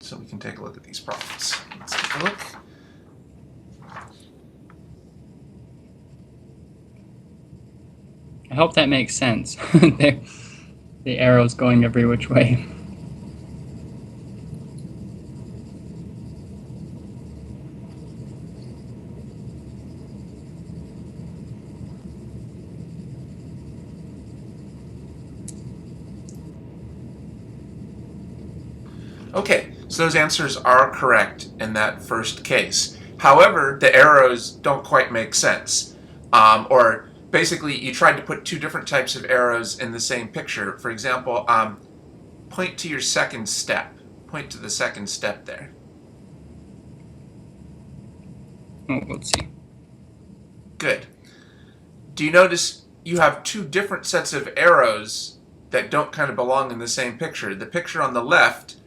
so we can take a look at these problems. Let's take a look. I hope that makes sense. The arrow's going every which way. Okay, so those answers are correct in that first case. However, the arrows don't quite make sense. Or basically, you tried to put two different types of arrows in the same picture. For example, point to your second step. Point to the second step there. Oh, let's see. Good. Do you notice you have two different sets of arrows that don't kind of belong in the same picture? The picture on the left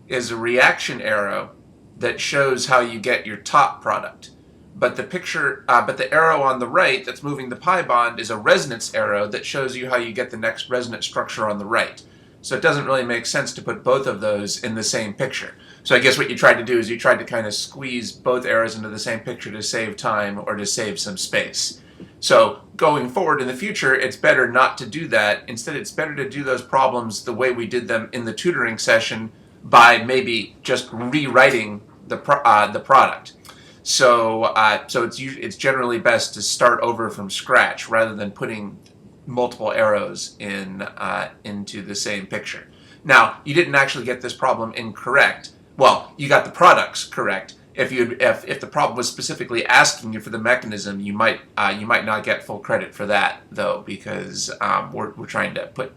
is a reaction arrow that shows how you get your top product. But the arrow on the right that's moving the pi bond is a resonance arrow that shows you how you get the next resonance structure on the right. So it doesn't really make sense to put both of those in the same picture. So I guess what you tried to do is you tried to kind of squeeze both arrows into the same picture to save time or to save some space. So going forward in the future, it's better not to do that. Instead, it's better to do those problems the way we did them in the tutoring session by maybe just rewriting the product. So it's generally best to start over from scratch rather than putting multiple arrows into the same picture. Now, you didn't actually get this problem incorrect. Well, you got the products correct. If the problem was specifically asking you for the mechanism, you might not get full credit for that though, because we're trying to put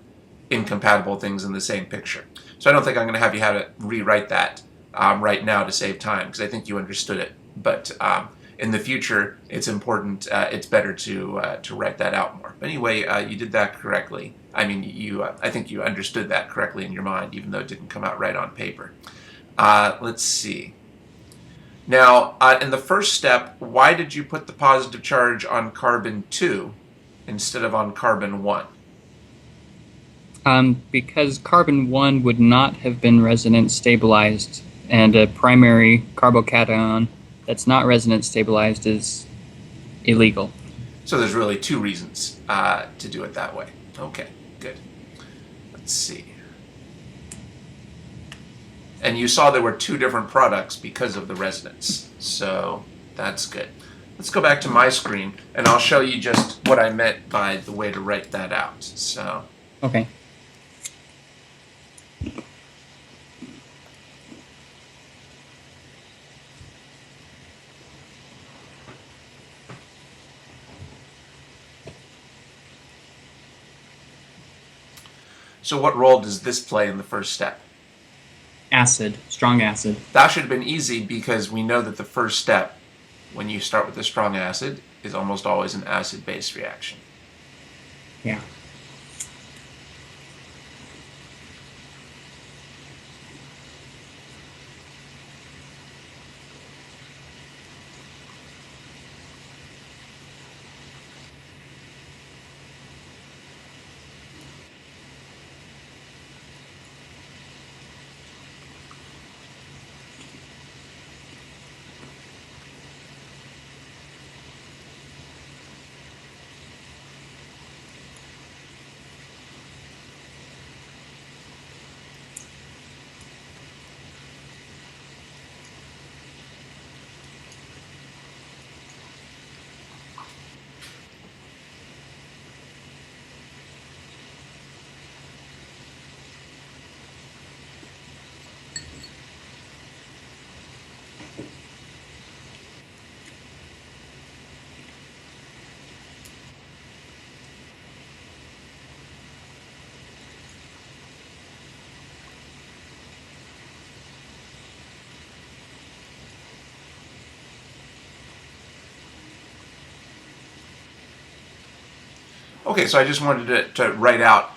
incompatible things in the same picture. So I don't think I'm going to have you rewrite that right now to save time, because I think you understood it. But in the future, it's important. It's better to write that out more. But anyway, you did that correctly. I mean, I think you understood that correctly in your mind, even though it didn't come out right on paper. Let's see. Now, in the first step, why did you put the positive charge on carbon 2 instead of on carbon 1? Because carbon 1 would not have been resonance stabilized, and a primary carbocation that's not resonance stabilized is illegal. So there's really two reasons to do it that way. Okay, good. Let's see. And you saw there were two different products because of the resonance. So that's good. Let's go back to my screen, and I'll show you just what I meant by the way to write that out. So. Okay. So what role does this play in the first step? Acid, strong acid. That should have been easy because we know that the first step, when you start with a strong acid, is almost always an acid-base reaction. Yeah. Okay, so I just wanted to write out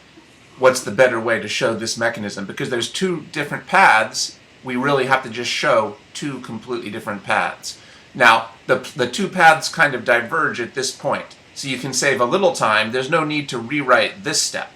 what's the better way to show this mechanism. Because there's two different paths, we really have to just show two completely different paths. Now, the two paths kind of diverge at this point. So you can save a little time. There's no need to rewrite this step.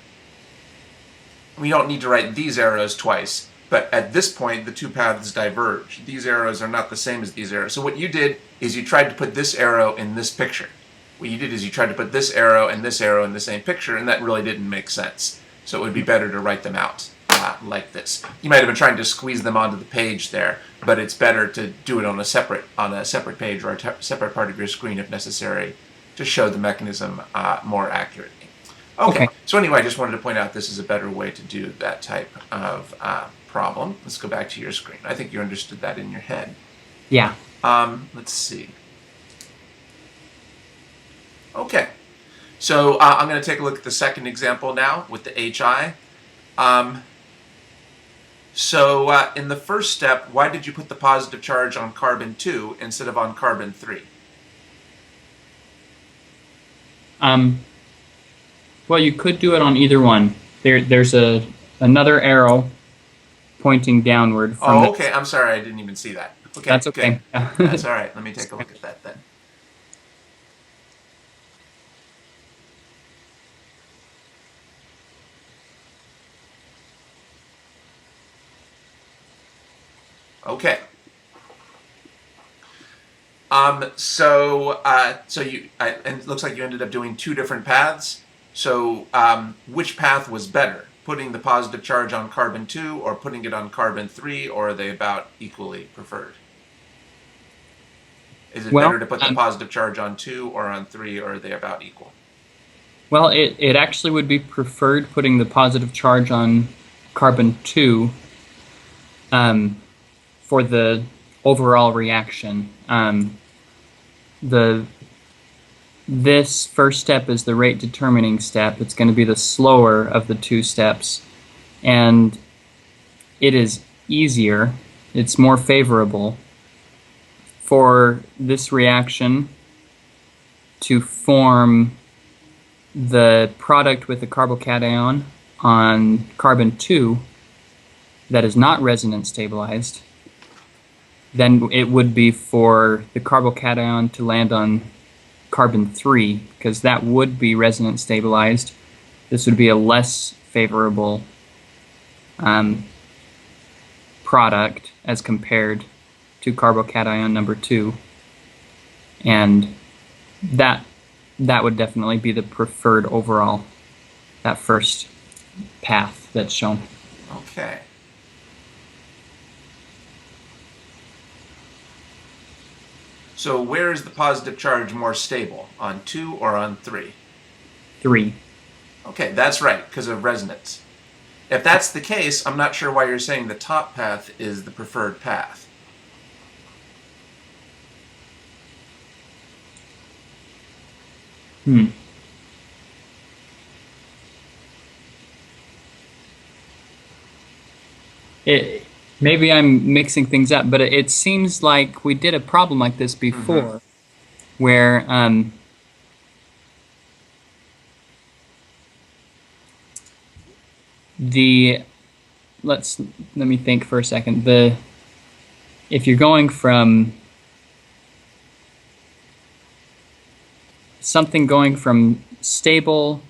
We don't need to write these arrows twice. But at this point, the two paths diverge. These arrows are not the same as these arrows. So what you did is you tried to put this arrow in this picture. What you did is you tried to put this arrow and this arrow in the same picture, and that really didn't make sense. So it would be better to write them out like this. You might have been trying to squeeze them onto the page there, but it's better to do it on a separate page or a separate part of your screen if necessary to show the mechanism more accurately. Okay, so anyway, I just wanted to point out this is a better way to do that type of problem. Let's go back to your screen. I think you understood that in your head. Yeah. Let's see. Okay, so I'm going to take a look at the second example now with the HI. So in the first step, why did you put the positive charge on carbon 2 instead of on carbon 3? Well, you could do it on either one. There's another arrow pointing downward. Oh, okay. I'm sorry. I didn't even see that. Okay, that's okay. That's all right. Let me take a look at that then. Okay. So and it looks like you ended up doing two different paths. So which path was better? Putting the positive charge on carbon 2 or putting it on carbon 3, or are they about equally preferred? Is it better to put the positive charge on 2 or on 3, or are they about equal? Well, it actually would be preferred putting the positive charge on carbon 2 for the overall reaction. This first step is the rate determining step. It's going to be the slower of the two steps, and it is easier, it's more favorable for this reaction to form the product with the carbocation on carbon 2 that is not resonance stabilized than it would be for the carbocation to land on carbon 3, because that would be resonance stabilized. This would be a less favorable product as compared to carbocation number 2, and that would definitely be the preferred overall, that first path that's shown. Okay. So where is the positive charge more stable, on 2 or on 3? 3. Okay, that's right, because of resonance. If that's the case, I'm not sure why you're saying the top path is the preferred path. Maybe I'm mixing things up, but it seems like we did a problem like this before, where let me think for a second. If you're going from something going from stable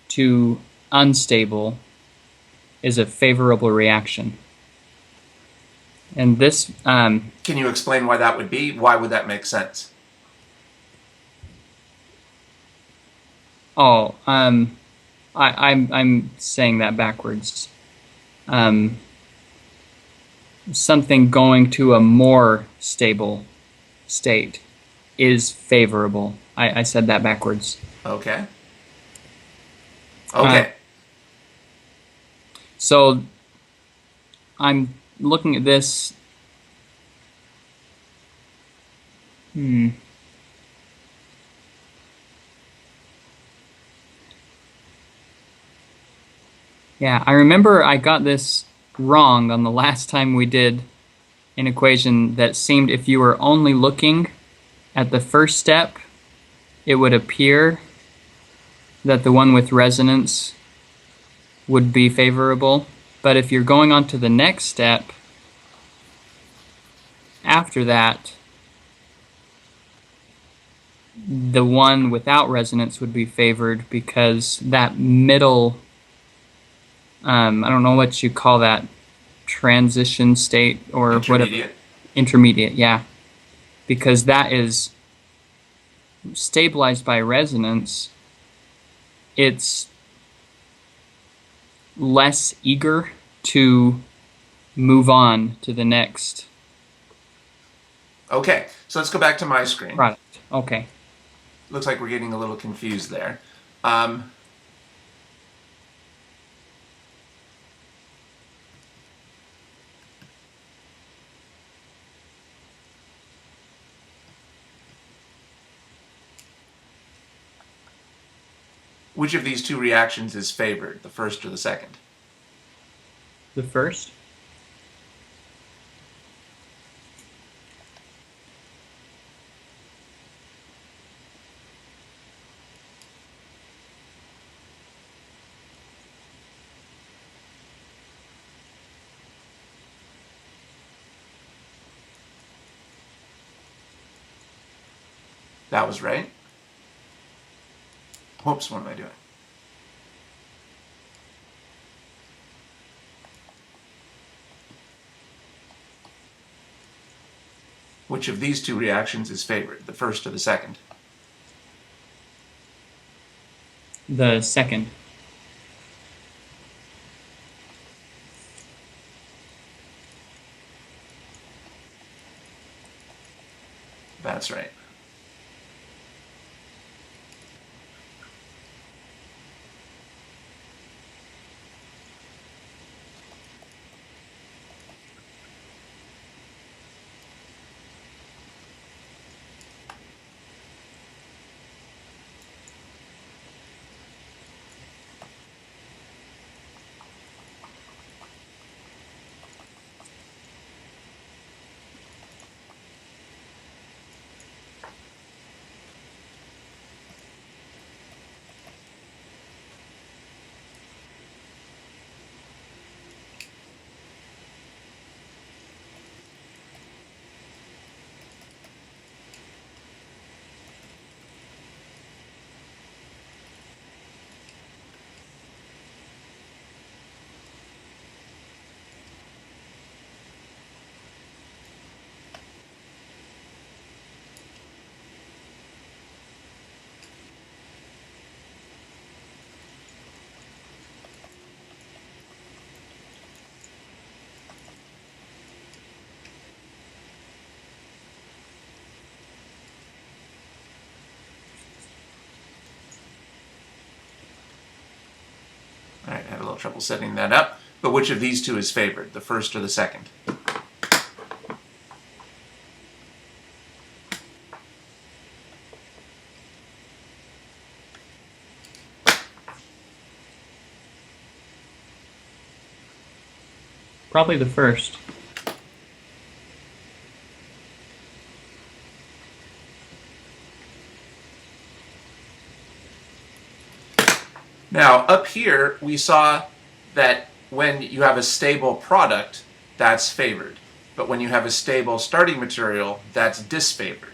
to unstable is a favorable reaction. And this can you explain why that would be? Why would that make sense? I'm saying that backwards. Something going to a more stable state is favorable. I said that backwards. Okay. Okay. So I'm looking at this. Yeah, I remember I got this wrong on the last time we did an equation that seemed if you were only looking at the first step, it would appear that the one with resonance would be favorable. But if you're going on to the next step, after that, the one without resonance would be favored, because that middle, I don't know what you call that, transition state or whatever. Intermediate. Intermediate, yeah. Because that is stabilized by resonance. It's less eager to move on to the next Okay, so let's go back to my screen. product. Okay. Looks like we're getting a little confused there. Which of these two reactions is favored, the first or the second? The first? That was right. Whoops, what am I doing? Which of these two reactions is favored, the first or the second? The second. That's right. All right, I had a little trouble setting that up. But which of these two is favored, the first or the second? Probably the first. Now, up here, we saw that when you have a stable product, that's favored. But when you have a stable starting material, that's disfavored.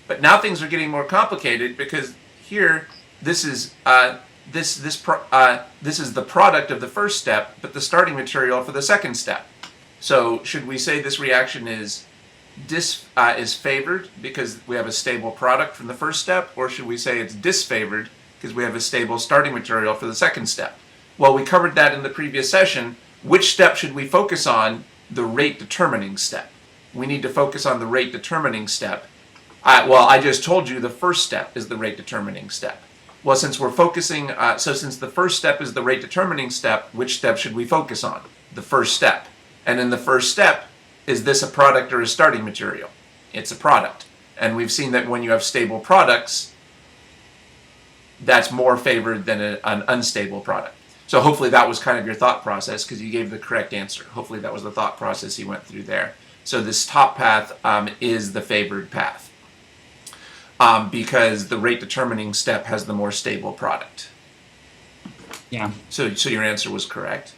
But now things are getting more complicated because here, this is this is the product of the first step, but the starting material for the second step. So should we say this reaction is favored because we have a stable product from the first step, or should we say it's disfavored because we have a stable starting material for the second step? Well, we covered that in the previous session. Which step should we focus on? The rate determining step. We need to focus on the rate determining step. Well, I just told you the first step is the rate determining step. Well, since we're focusing, since the first step is the rate determining step, which step should we focus on? The first step. And in the first step, is this a product or a starting material? It's a product. And we've seen that when you have stable products, that's more favored than an unstable product. So hopefully that was kind of your thought process because you gave the correct answer. Hopefully that was the thought process you went through there. So this top path is the favored path because the rate determining step has the more stable product. Yeah. So your answer was correct.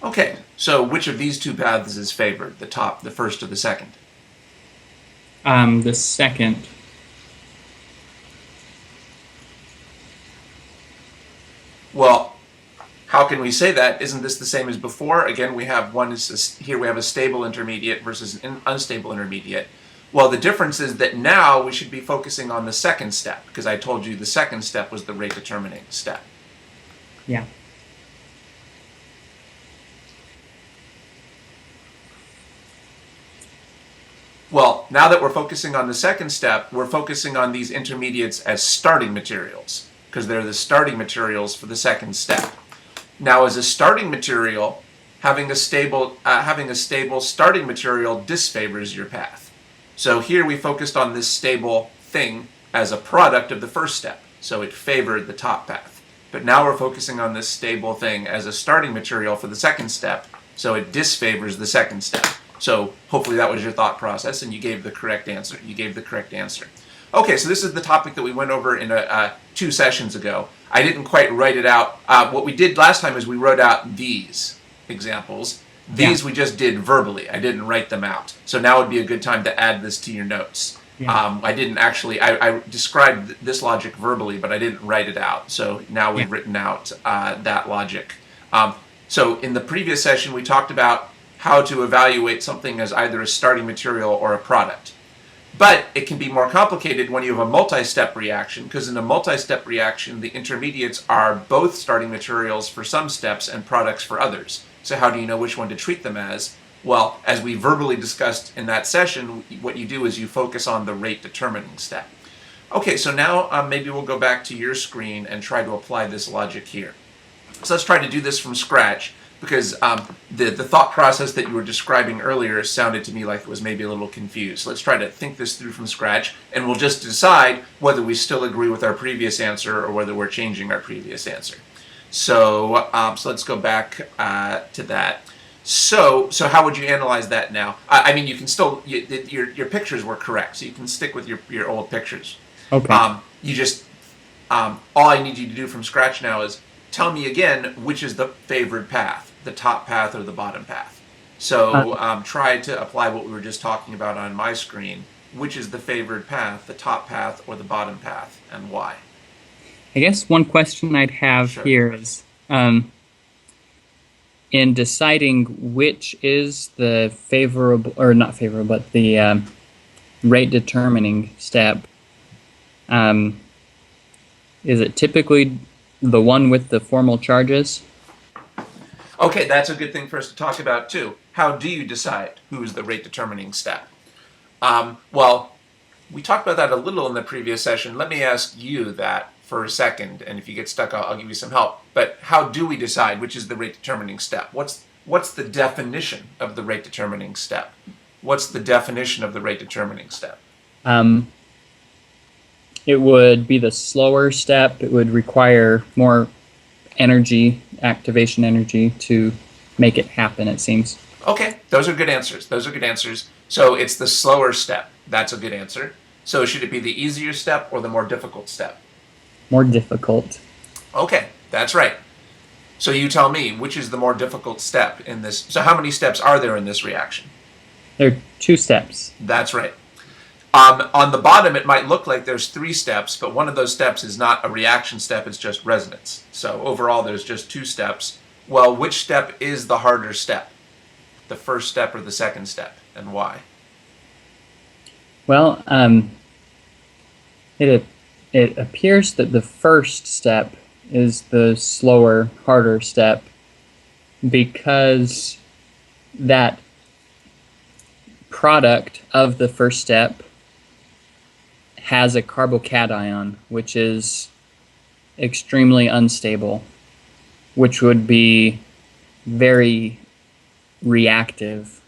Okay, so which of these two paths is favored? The first, or the second? The second. Well, how can we say that? Isn't this the same as before? Again, we have here we have a stable intermediate versus an unstable intermediate. Well, the difference is that now we should be focusing on the second step, because I told you the second step was the rate determining step. Yeah. Well, now that we're focusing on the second step, we're focusing on these intermediates as starting materials, because they're the starting materials for the second step. Now, as a starting material, having a stable starting material disfavors your path. So here we focused on this stable thing as a product of the first step, so it favored the top path. But now we're focusing on this stable thing as a starting material for the second step, so it disfavors the second step. So hopefully that was your thought process, and you gave the correct answer. Okay, so this is the topic that we went over in 2 sessions ago. I didn't quite write it out. What we did last time is we wrote out these examples. These we just did verbally. I didn't write them out. So now would be a good time to add this to your notes. Yeah. I didn't actually, I described this logic verbally, but I didn't write it out. So now we've written out that logic. So in the previous session, we talked about how to evaluate something as either a starting material or a product. But it can be more complicated when you have a multi-step reaction, because in a multi-step reaction, the intermediates are both starting materials for some steps and products for others. So how do you know which one to treat them as? Well, as we verbally discussed in that session, what you do is you focus on the rate determining step. Okay, so now maybe we'll go back to your screen and try to apply this logic here. So let's try to do this from scratch, because the thought process that you were describing earlier sounded to me like it was maybe a little confused. So let's try to think this through from scratch, and we'll just decide whether we still agree with our previous answer or whether we're changing our previous answer. So let's go back to that. So how would you analyze that now? I mean, you can still, your pictures were correct, so you can stick with your old pictures. Okay. You just, all I need you to do from scratch now is tell me again which is the favored path, the top path or the bottom path. So try to apply what we were just talking about on my screen. Which is the favored path, the top path or the bottom path, and why? I guess one question I'd have here is, in deciding which is the favorable, or not favorable, but the rate determining step, is it typically the one with the formal charges? Okay, that's a good thing for us to talk about too. How do you decide who's the rate determining step? Well, we talked about that a little in the previous session. Let me ask you that for a second, and if you get stuck, I'll give you some help. But how do we decide which is the rate determining step? What's the definition of the rate determining step? What's the definition of the rate determining step? It would be the slower step. It would require more energy, activation energy, to make it happen, it seems. Okay, those are good answers. So it's the slower step. That's a good answer. So should it be the easier step or the more difficult step? More difficult. Okay, that's right. So you tell me, which is the more difficult step in this? So how many steps are there in this reaction? There are 2 steps. That's right. On the bottom, it might look like there's 3 steps, but one of those steps is not a reaction step, it's just resonance. So overall, there's just 2 steps. Well, which step is the harder step? The first step or the second step, and why? Well, it appears that the first step is the slower, harder step, because that product of the first step has a carbocation, which is extremely unstable, which would be very reactive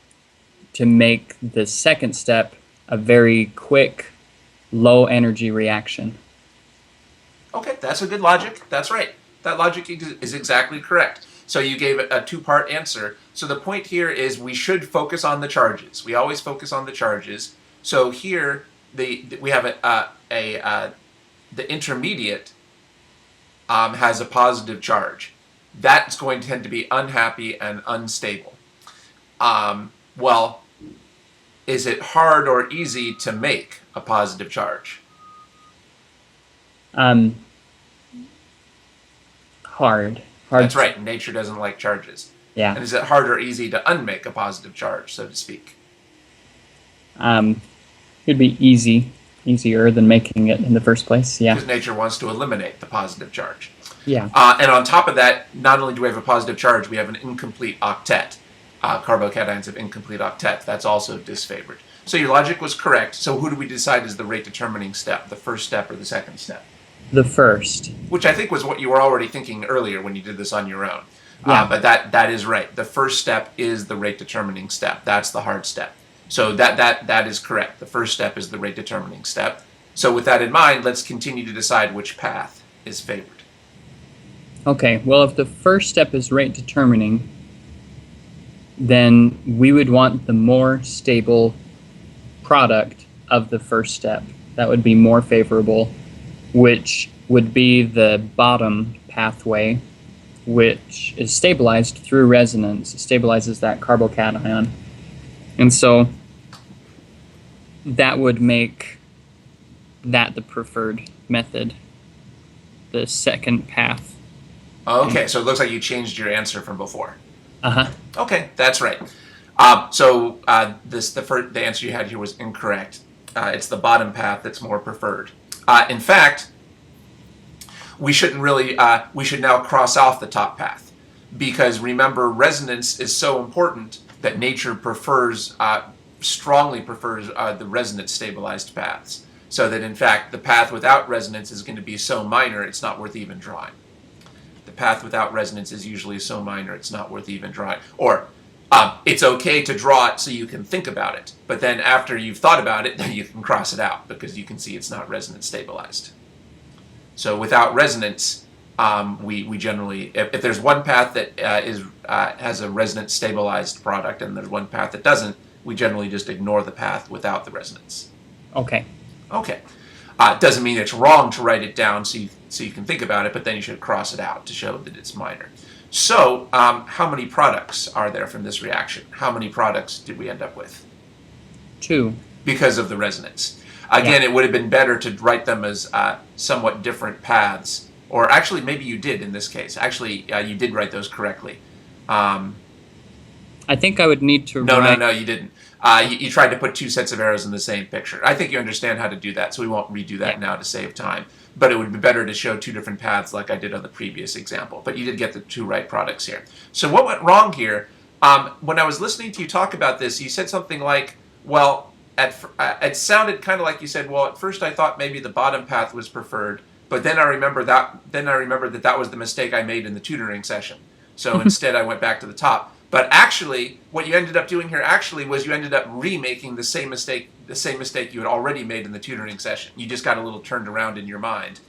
to make the second step a very quick, low energy reaction. Okay, that's a good logic. That's right. That logic is exactly correct. So you gave a 2-part answer. So the point here is we should focus on the charges. We always focus on the charges. So here we have the intermediate has a positive charge. that's going to tend to be unhappy and unstable. Well, is it hard or easy to make a positive charge? Hard. Hard. That's right. Nature doesn't like charges. Yeah. And is it hard or easy to unmake a positive charge, so to speak? It'd be easier than making it in the first place. Yeah. Because nature wants to eliminate the positive charge. Yeah. And on top of that, not only do we have a positive charge, we have an incomplete octet. Carbocations of incomplete octet. That's also disfavored. So your logic was correct. So who do we decide is the rate determining step, the first step or the second step? The first. Which I think was what you were already thinking earlier when you did this on your own. Yeah. But that is right. The first step is the rate determining step. That's the hard step. So that is correct. The first step is the rate determining step. So with that in mind, let's continue to decide which path is favored. Okay, well, if the first step is rate determining, then we would want the more stable product of the first step. That would be more favorable, which would be the bottom pathway, which is stabilized through resonance. It stabilizes that carbocation. And so that would make that the preferred method, the second path. Okay, so it looks like you changed your answer from before. Uh-huh. Okay, that's right. The answer you had here was incorrect. It's the bottom path that's more preferred. In fact, we should now cross off the top path, because remember, resonance is so important that nature strongly prefers the resonance stabilized paths. So that in fact, the path without resonance is going to be so minor it's not worth even drawing. The path without resonance is usually so minor it's not worth even drawing. Or it's okay to draw it so you can think about it, but then after you've thought about it, then you can cross it out because you can see it's not resonance stabilized. So without resonance, we generally, if there's one path that has a resonance stabilized product and there's one path that doesn't, we generally just ignore the path without the resonance. Okay. Okay. Doesn't mean it's wrong to write it down so you can think about it, but then you should cross it out to show that it's minor. So, how many products are there from this reaction? How many products did we end up with? 2. Because of the resonance. Again, It would have been better to write them as somewhat different paths. Or actually, maybe you did in this case. Actually, you did write those correctly. I think I would need to write... No, you didn't. You tried to put 2 sets of arrows in the same picture. I think you understand how to do that, so we won't redo that now to save time. But it would be better to show 2 different paths like I did on the previous example. But you did get the 2 right products here. So what went wrong here? When I was listening to you talk about this, you said something like, well, it sounded kind of like you said, well, at first I thought maybe the bottom path was preferred, but then I remembered that was the mistake I made in the tutoring session. So instead I went back to the top. But actually, what you ended up doing here was you ended up remaking the same mistake you had already made in the tutoring session. You just got a little turned around in your mind.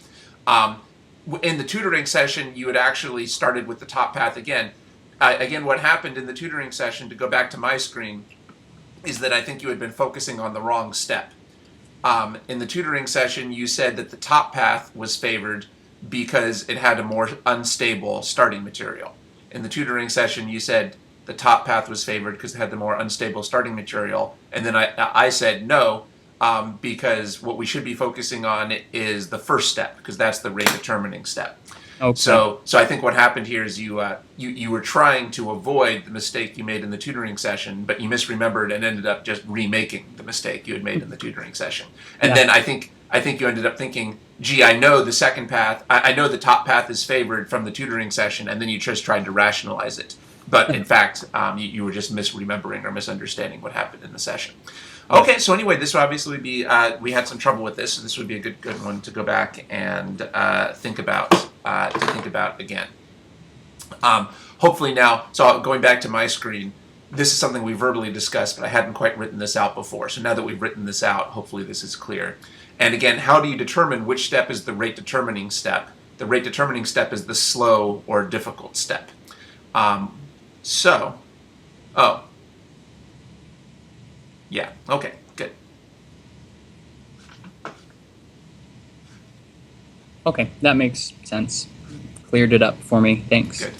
In the tutoring session, you had actually started with the top path again. Again, what happened in the tutoring session, to go back to my screen, is that I think you had been focusing on the wrong step. In the tutoring session, you said that the top path was favored because it had a more unstable starting material. In the tutoring session, you said the top path was favored because it had the more unstable starting material. And then I said no, because what we should be focusing on is the first step, because that's the rate determining step. Okay. So I think what happened here is you were trying to avoid the mistake you made in the tutoring session, but you misremembered and ended up just remaking the mistake you had made in the tutoring session. And then I think you ended up thinking, gee, I know the second path, I know the top path is favored from the tutoring session, and then you just tried to rationalize it. But in fact, you were just misremembering or misunderstanding what happened in the session. Okay, so anyway, this would obviously be, we had some trouble with this, so this would be a good one to go back and think about again. Hopefully now, so going back to my screen, this is something we verbally discussed, but I hadn't quite written this out before. So now that we've written this out, hopefully this is clear. And again, how do you determine which step is the rate determining step? The rate determining step is the slow or difficult step. Yeah, okay, good. Okay, that makes sense. Cleared it up for me. Thanks. Good.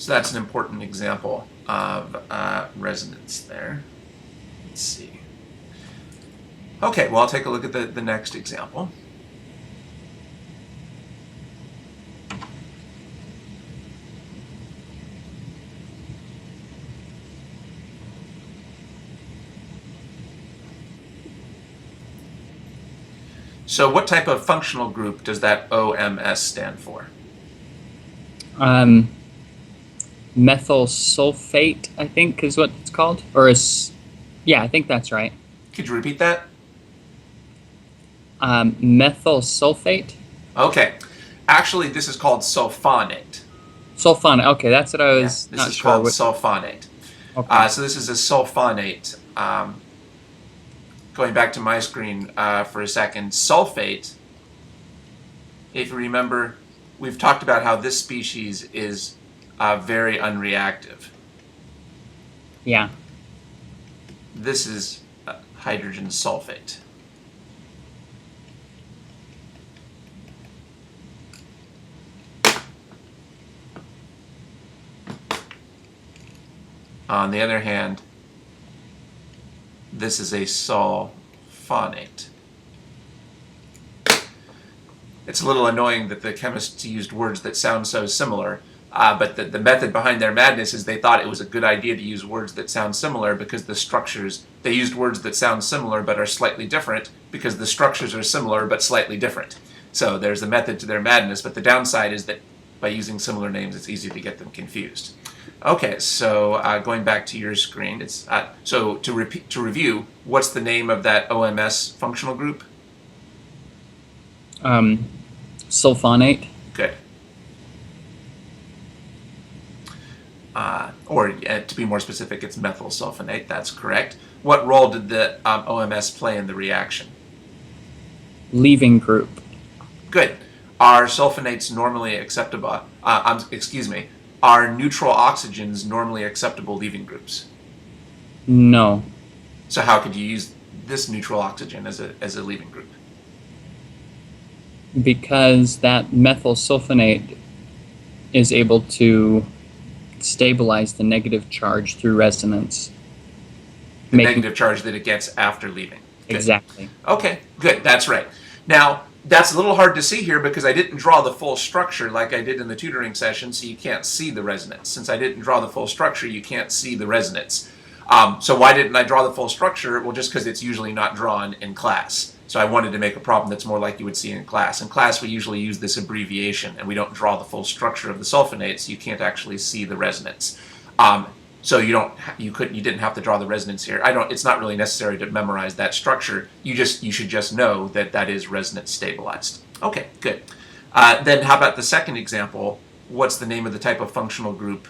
So that's an important example of resonance there. Let's see. Okay, well, I'll take a look at the next example. So what type of functional group does that OMS stand for? Methyl sulfate, I think, is what it's called. Yeah, I think that's right. Could you repeat that? Methyl sulfate? Okay. Actually, this is called sulfonate. Sulfonate. Okay, that's what I was This not is sure. called sulfonate. Okay. So this is a sulfonate. Going back to my screen for a second, sulfate, if you remember, we've talked about how this species is very unreactive. Yeah. This is hydrogen sulfate. On the other hand, this is a sulfonate. It's a little annoying that the chemists used words that sound so similar, but the method behind their madness is they thought it was a good idea to use words that sound similar because the structures, they used words that sound similar but are slightly different because the structures are similar but slightly different. So there's a method to their madness, but the downside is that by using similar names, it's easy to get them confused. Okay, so going back to your screen, it's so to review, what's the name of that OMS functional group? Sulfonate. Good. Or to be more specific, it's methyl sulfonate. That's correct. What role did the OMS play in the reaction? Leaving group. Good. Are sulfonates normally acceptable? Excuse me. Are neutral oxygens normally acceptable leaving groups? No. So how could you use this neutral oxygen as a leaving group? Because that methyl sulfonate is able to stabilize the negative charge through resonance. The negative charge that it gets after leaving. Good. Exactly. Okay, good. That's right. Now, that's a little hard to see here because I didn't draw the full structure like I did in the tutoring session, so you can't see the resonance. Since I didn't draw the full structure, you can't see the resonance. So why didn't I draw the full structure? Well, just because it's usually not drawn in class. So I wanted to make a problem that's more like you would see in class. In class, we usually use this abbreviation, and we don't draw the full structure of the sulfonate, so you can't actually see the resonance. So you didn't have to draw the resonance here. It's not really necessary to memorize that structure. You should just know that that is resonance stabilized. Okay, good. Then how about the second example? What's the name of the type of functional group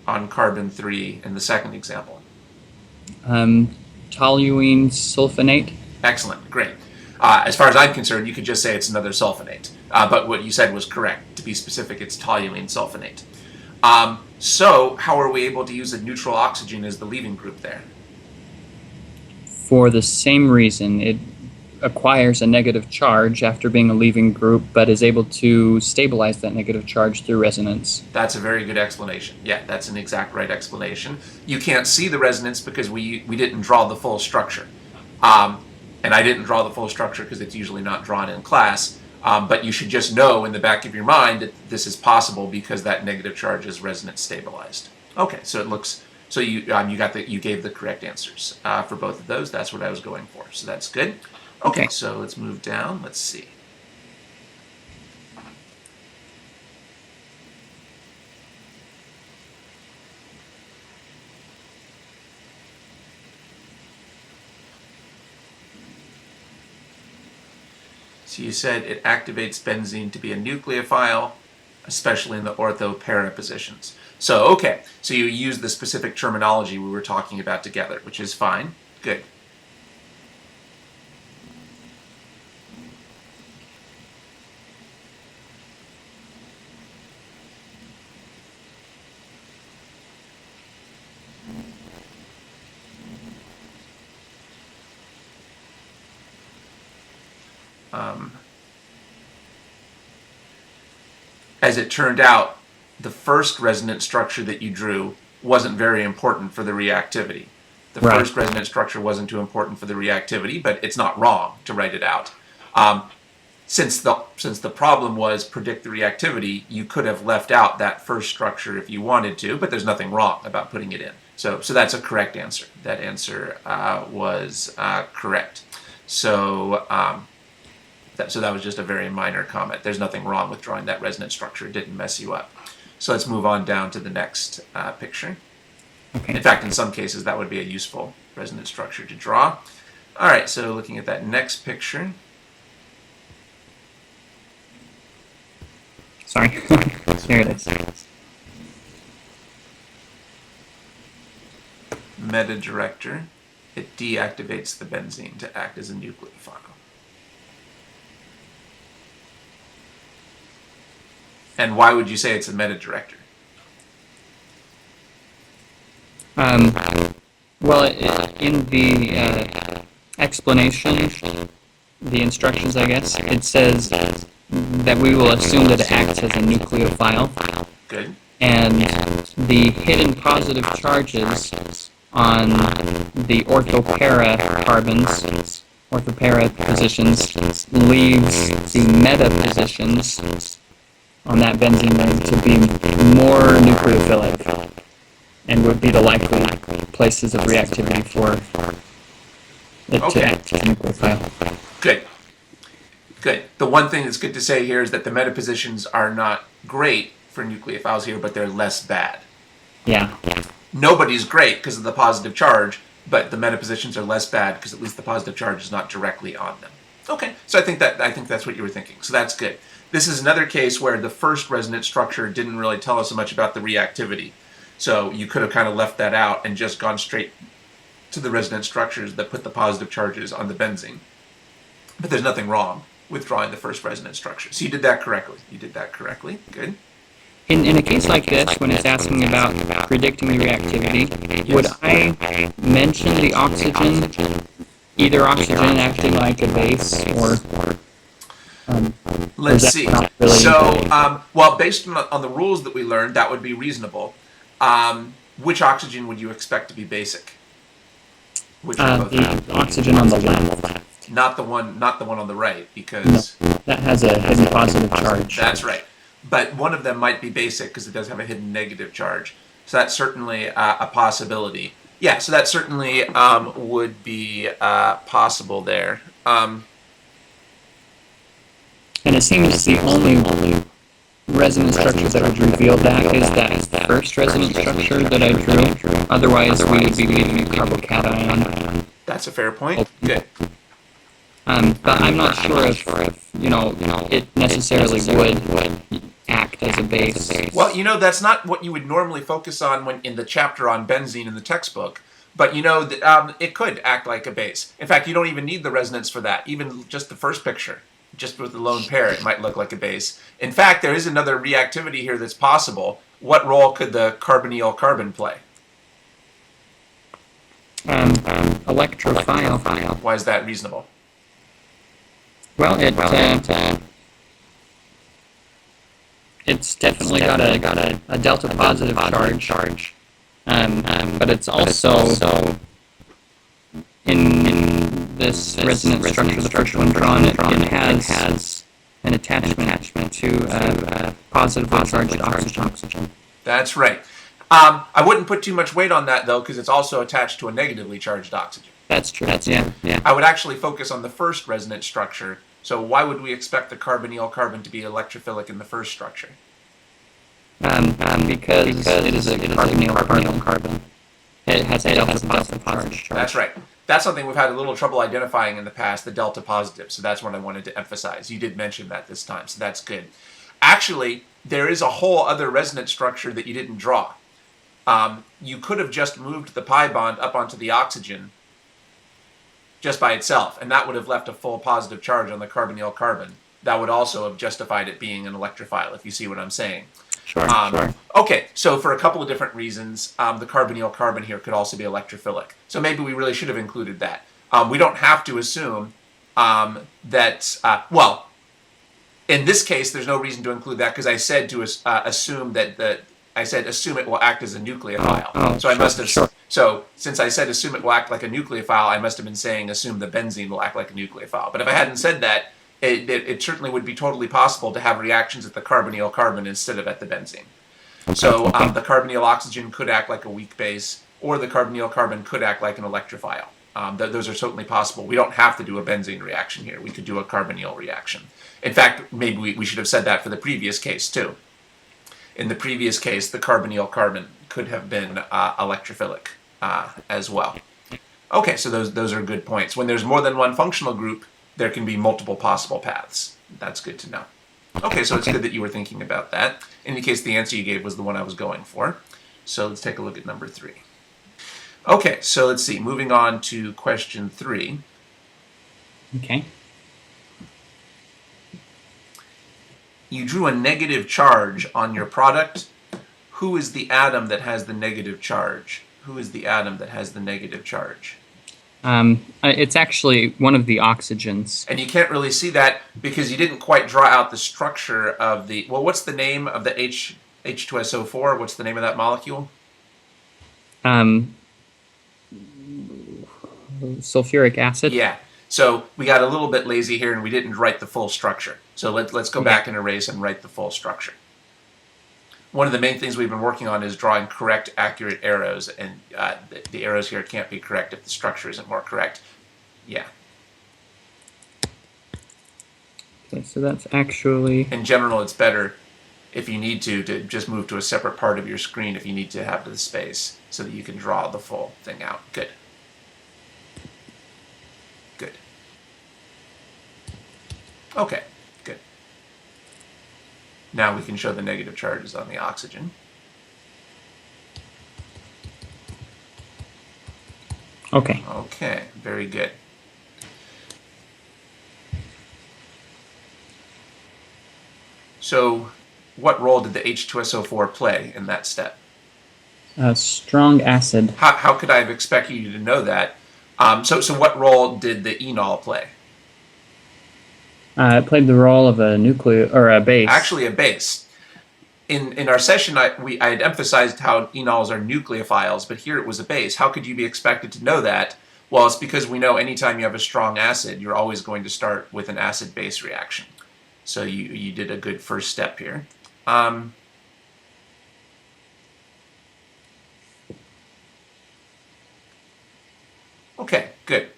on carbon 3 in the second example? Toluene sulfonate. Excellent, great. As far as I'm concerned, you could just say it's another sulfonate. But what you said was correct. To be specific, it's toluene sulfonate. So how are we able to use a neutral oxygen as the leaving group there? For the same reason, it acquires a negative charge after being a leaving group, but is able to stabilize that negative charge through resonance. That's a very good explanation. Yeah, that's an exact right explanation. You can't see the resonance because we didn't draw the full structure. And I didn't draw the full structure because it's usually not drawn in class. But you should just know in the back of your mind that this is possible because that negative charge is resonance stabilized. Okay, so it looks you gave the correct answers for both of those. That's what I was going for. So that's good. Okay, so let's move down. Let's see. So you said it activates benzene to be a nucleophile, especially in the ortho-para positions. So, okay, so you use the specific terminology we were talking about together, which is fine. Good. As it turned out, the first resonance structure that you drew wasn't very important for the reactivity. The Right. first resonance structure wasn't too important for the reactivity, but it's not wrong to write it out. Since the problem was predict the reactivity, you could have left out that first structure if you wanted to, but there's nothing wrong about putting it in. So that's a correct answer. That answer was correct. So that was just a very minor comment. There's nothing wrong with drawing that resonance structure. It didn't mess you up. So let's move on down to the next picture. Okay. In fact, in some cases, that would be a useful resonance structure to draw. All right, so looking at that next picture. Sorry. Here it is. Meta-director. It deactivates the benzene to act as a nucleophile. And why would you say it's a meta-director? Well, in the explanation, the instructions, I guess, it says that we will assume that it acts as a nucleophile. Good. And the hidden positive charges on the orthopara carbons, orthopara positions, leaves the meta positions on that benzene ring to be more nucleophilic and would be the likely places of reactivity for it to act as a nucleophile. Good. Good. The one thing that's good to say here is that the meta positions are not great for nucleophiles here, but they're less bad. Yeah. Nobody's great because of the positive charge, but the meta positions are less bad because at least the positive charge is not directly on them. Okay, so I think that's what you were thinking. So that's good. This is another case where the first resonance structure didn't really tell us so much about the reactivity. So you could have kind of left that out and just gone straight to the resonance structures that put the positive charges on the benzene. But there's nothing wrong with drawing the first resonance structure. So you did that correctly. You did that correctly. Good. In a case like this, when it's asking about predicting the reactivity, would I mention the oxygen, either oxygen acting like a base or... Let's see. Really so, well, based on the rules that we learned, that would be reasonable. Which oxygen would you expect to be basic? Which the oxygen on the left. Not the one on the right, because that has a hidden positive charge. That's right. But one of them might be basic because it does have a hidden negative charge. So that's certainly a possibility. Yeah, so that certainly would be possible there. And it seems the only resonance structure that would reveal that is that first resonance structure that I drew. Otherwise, we would be leaving a carbocation. That's a fair point. Good. But I'm not sure if it necessarily would act as a base. Well, that's not what you would normally focus on when in the chapter on benzene in the textbook. But that it could act like a base. In fact, you don't even need the resonance for that. Even just the first picture, just with the lone pair, it might look like a base. In fact, there is another reactivity here that's possible. What role could the carbonyl carbon play? Electrophile. Why is that reasonable? Well, it's definitely got a delta positive charge, but it's also in this resonance structure, the first one drawn, it has an attachment to positively charged oxygen. That's right. I wouldn't put too much weight on that, though, because it's also attached to a negatively charged oxygen. That's true. Yeah. I would actually focus on the first resonance structure. So why would we expect the carbonyl carbon to be electrophilic in the first structure? Because it is a carbonyl carbon. It has a delta positive charge. That's right. That's something we've had a little trouble identifying in the past, the delta positive. So that's what I wanted to emphasize. You did mention that this time, so that's good. Actually, there is a whole other resonance structure that you didn't draw. You could have just moved the pi bond up onto the oxygen just by itself, and that would have left a full positive charge on the carbonyl carbon. That would also have justified it being an electrophile, if you see what I'm saying. Sure. Okay, so for a couple of different reasons, the carbonyl carbon here could also be electrophilic. So maybe we really should have included that. We don't have to assume that, In this case, there's no reason to include that because I said to assume that assume it will act as a nucleophile. So I must have. So since I said assume it will act like a nucleophile, I must have been saying assume the benzene will act like a nucleophile. But if I hadn't said that, it certainly would be totally possible to have reactions at the carbonyl carbon instead of at the benzene. So the carbonyl oxygen could act like a weak base, or the carbonyl carbon could act like an electrophile. Those are certainly possible. We don't have to do a benzene reaction here. We could do a carbonyl reaction. In fact, maybe we should have said that for the previous case too. In the previous case, the carbonyl carbon could have been electrophilic as well. Okay, so those are good points. When there's more than one functional group, there can be multiple possible paths. That's good to know. Okay, so it's good that you were thinking about that. In any case, the answer you gave was the one I was going for. So let's take a look at number 3. Okay, so let's see. Moving on to question 3. Okay. You drew a negative charge on your product. Who is the atom that has the negative charge? Who is the atom that has the negative charge? It's actually one of the oxygens. And you can't really see that because you didn't quite draw out the structure of the... Well, what's the name of the H2SO4? What's the name of that molecule? Sulfuric acid. Yeah. So we got a little bit lazy here and we didn't write the full structure. So let's go back and erase and write the full structure. One of the main things we've been working on is drawing correct, accurate arrows, and the arrows here can't be correct if the structure isn't more correct. Yeah. Okay, so that's actually... In general, it's better if you need to just move to a separate part of your screen if you need to have the space so that you can draw the full thing out. Good. Good. Okay, good. Now we can show the negative charges on the oxygen. Okay. Okay, very good. So, what role did the H2SO4 play in that step? Strong acid. How could I have expected you to know that? So what role did the enol play? It played the role of a a base. Actually, a base. In our session, I had emphasized how enols are nucleophiles, but here it was a base. How could you be expected to know that? Well, it's because we know anytime you have a strong acid, you're always going to start with an acid-base reaction. So you did a good first step here. Okay, good.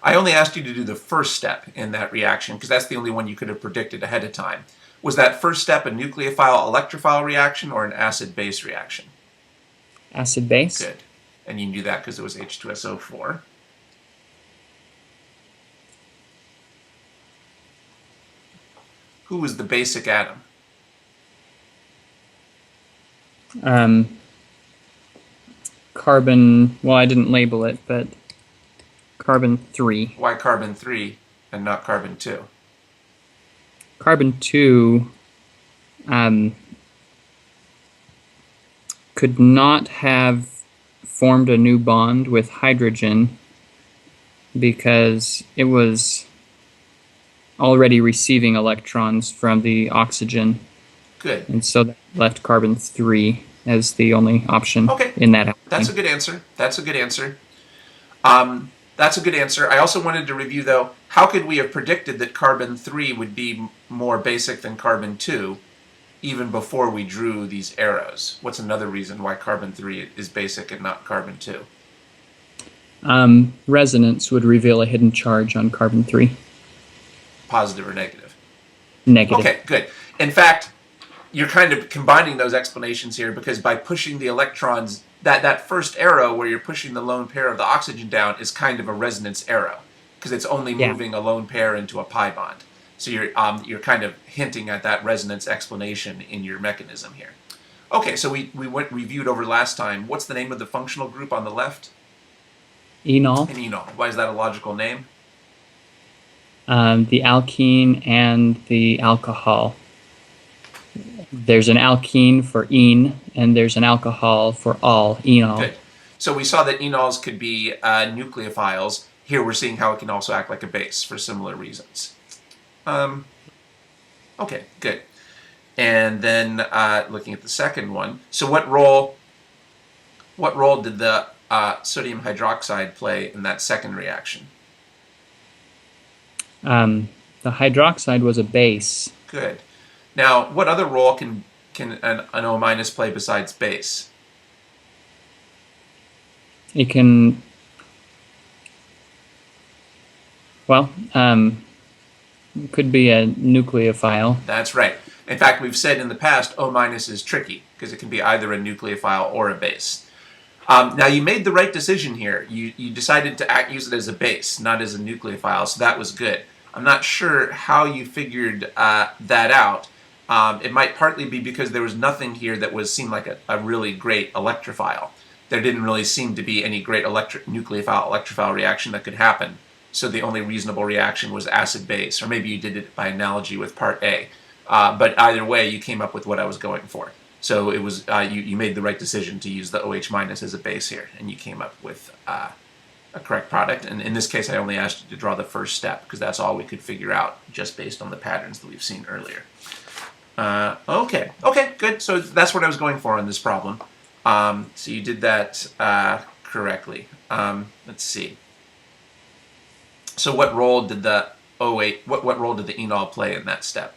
I only asked you to do the first step in that reaction because that's the only one you could have predicted ahead of time. Was that first step a nucleophile-electrophile reaction or an acid-base reaction? Acid-base. Good. And you knew that because it was H2SO4. Who was the basic atom? Carbon, well, I didn't label it, but carbon-3. Why carbon-3 and not carbon-2? Carbon-2 could not have formed a new bond with hydrogen because it was already receiving electrons from the oxygen. Good. And so that left carbon-3 as the only option Okay. in that. That's a good answer. That's a good answer. That's a good answer. I also wanted to review, though, how could we have predicted that carbon-3 would be more basic than carbon-2 even before we drew these arrows? What's another reason why carbon-3 is basic and not carbon-2? Resonance would reveal a hidden charge on carbon-3. Positive or negative? Negative. Okay, good. In fact, you're kind of combining those explanations here because by pushing the electrons, that first arrow where you're pushing the lone pair of the oxygen down is kind of a resonance arrow because it's only moving a lone pair into a pi bond. So you're kind of hinting at that resonance explanation in your mechanism here. Okay, so we reviewed over last time. What's the name of the functional group on the left? Enol. An enol. Why is that a logical name? The alkene and the alcohol. There's an alkene for ene, and there's an alcohol for all, enol. Good. So we saw that enols could be nucleophiles. Here we're seeing how it can also act like a base for similar reasons. Okay, good. And then looking at the second one, so what role did the sodium hydroxide play in that second reaction? The hydroxide was a base. Good. Now, what other role can an O minus play besides base? It can, well, it could be a nucleophile. That's right. In fact, we've said in the past O minus is tricky because it can be either a nucleophile or a base. Now, you made the right decision here. You decided to use it as a base, not as a nucleophile, so that was good. I'm not sure how you figured that out. It might partly be because there was nothing here that seemed like a really great electrophile. There didn't really seem to be any great nucleophile-electrophile reaction that could happen. So the only reasonable reaction was acid-base, or maybe you did it by analogy with part A. But either way, you came up with what I was going for. So it was you made the right decision to use the OH minus as a base here, and you came up with a correct product. And in this case, I only asked you to draw the first step because that's all we could figure out just based on the patterns that we've seen earlier. Okay, good. So that's what I was going for in this problem. So you did that correctly. Let's see. So what role did the what role did the enol play in that step?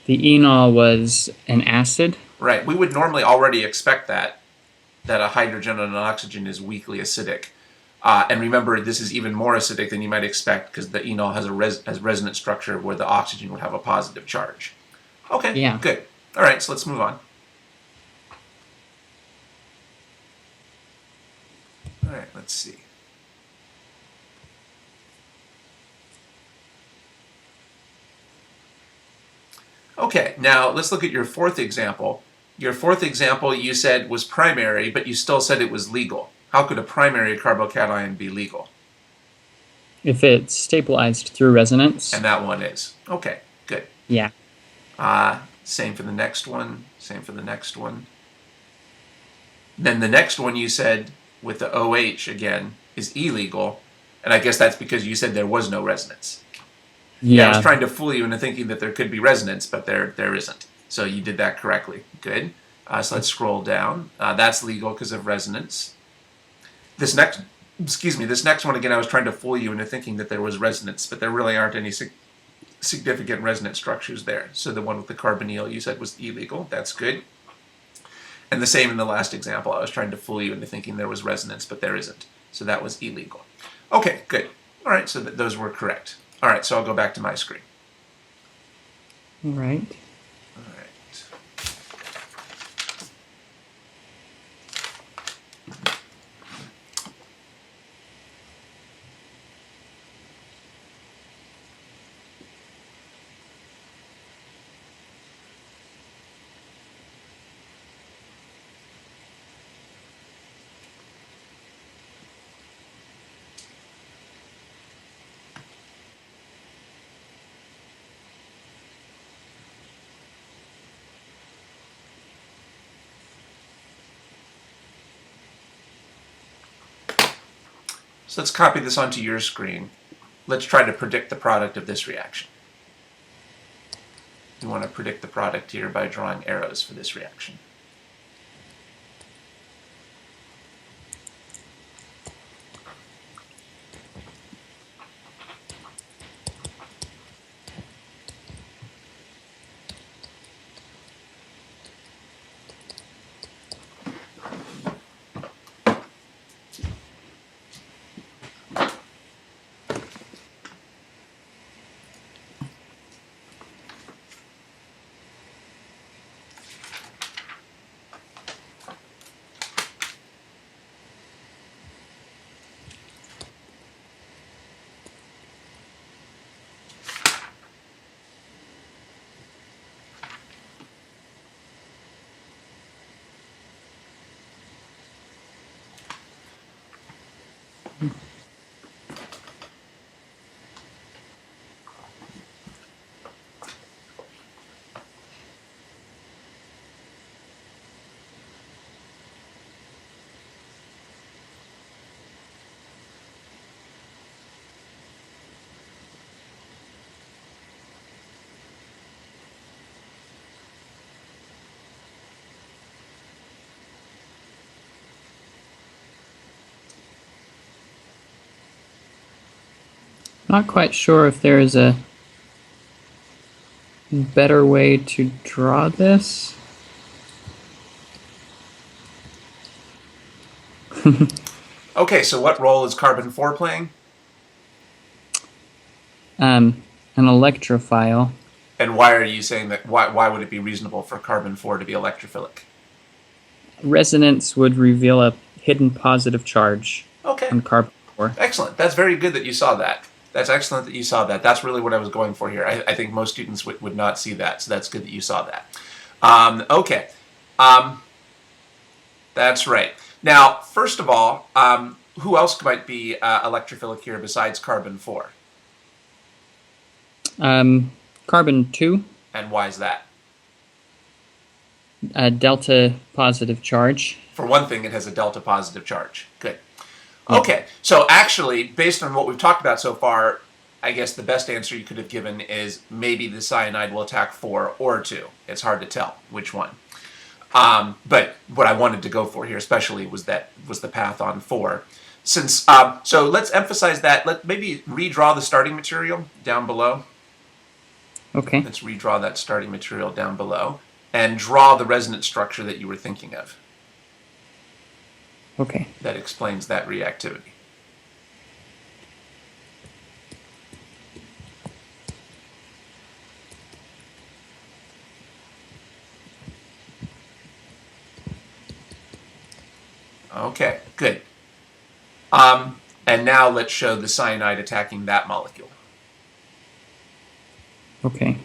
The enol was an acid. Right. We would normally already expect that a hydrogen and an oxygen is weakly acidic. And remember, this is even more acidic than you might expect because the enol has a resonance structure where the oxygen would have a positive charge. Okay, yeah. Good. All right, so let's move on. All right, let's see. Okay, now let's look at your fourth example. Your fourth example you said was primary, but you still said it was legal. How could a primary carbocation be legal? If it's stabilized through resonance. And that one is. Okay, good. Yeah. Same for the next one. Same for the next one. Then the next one you said with the OH again is illegal. And I guess that's because you said there was no resonance. Yeah, I was trying to fool you into thinking that there could be resonance, but there isn't. So you did that correctly. Good. So let's scroll down. That's legal because of resonance. This next one again, I was trying to fool you into thinking that there was resonance, but there really aren't any significant resonance structures there. So the one with the carbonyl you said was illegal. That's good. And the same in the last example. I was trying to fool you into thinking there was resonance, but there isn't. So that was illegal. Okay, good. All right, so those were correct. All right, so I'll go back to my screen. All right. All right. So let's copy this onto your screen. Let's try to predict the product of this reaction. You want to predict the product here by drawing arrows for this reaction. Not quite sure if there is a better way to draw this. Okay, so what role is carbon-4 playing? An electrophile. And why are you saying that? Why would it be reasonable for carbon-4 to be electrophilic? Resonance would reveal a hidden positive charge Okay. on carbon-4. Excellent. That's very good that you saw that. That's excellent that you saw that. That's really what I was going for here. I think most students would not see that, so that's good that you saw that. Okay. That's right. Now, first of all, who else might be electrophilic here besides carbon-4? Carbon-2. And why is that? A delta positive charge. For one thing, it has a delta positive charge. Good. Okay, so actually, based on what we've talked about so far, I guess the best answer you could have given is maybe the cyanide will attack 4 or 2. It's hard to tell which one. But what I wanted to go for here especially was the path on 4. Since so let's emphasize that. Let maybe redraw the starting material down below. Okay. Let's redraw that starting material down below and draw the resonance structure that you were thinking of. Okay. That explains that reactivity. Okay, good. And now let's show the cyanide attacking that molecule. Okay.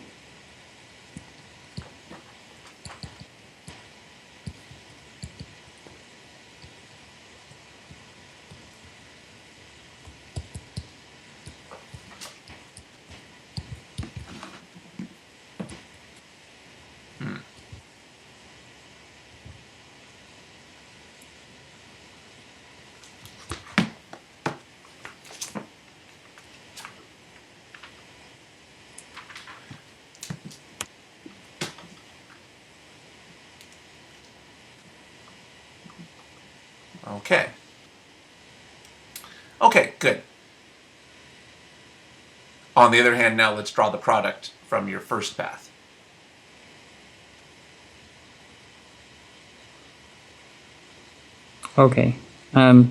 Okay. Okay, good. On the other hand, now let's draw the product from your first path. Okay. So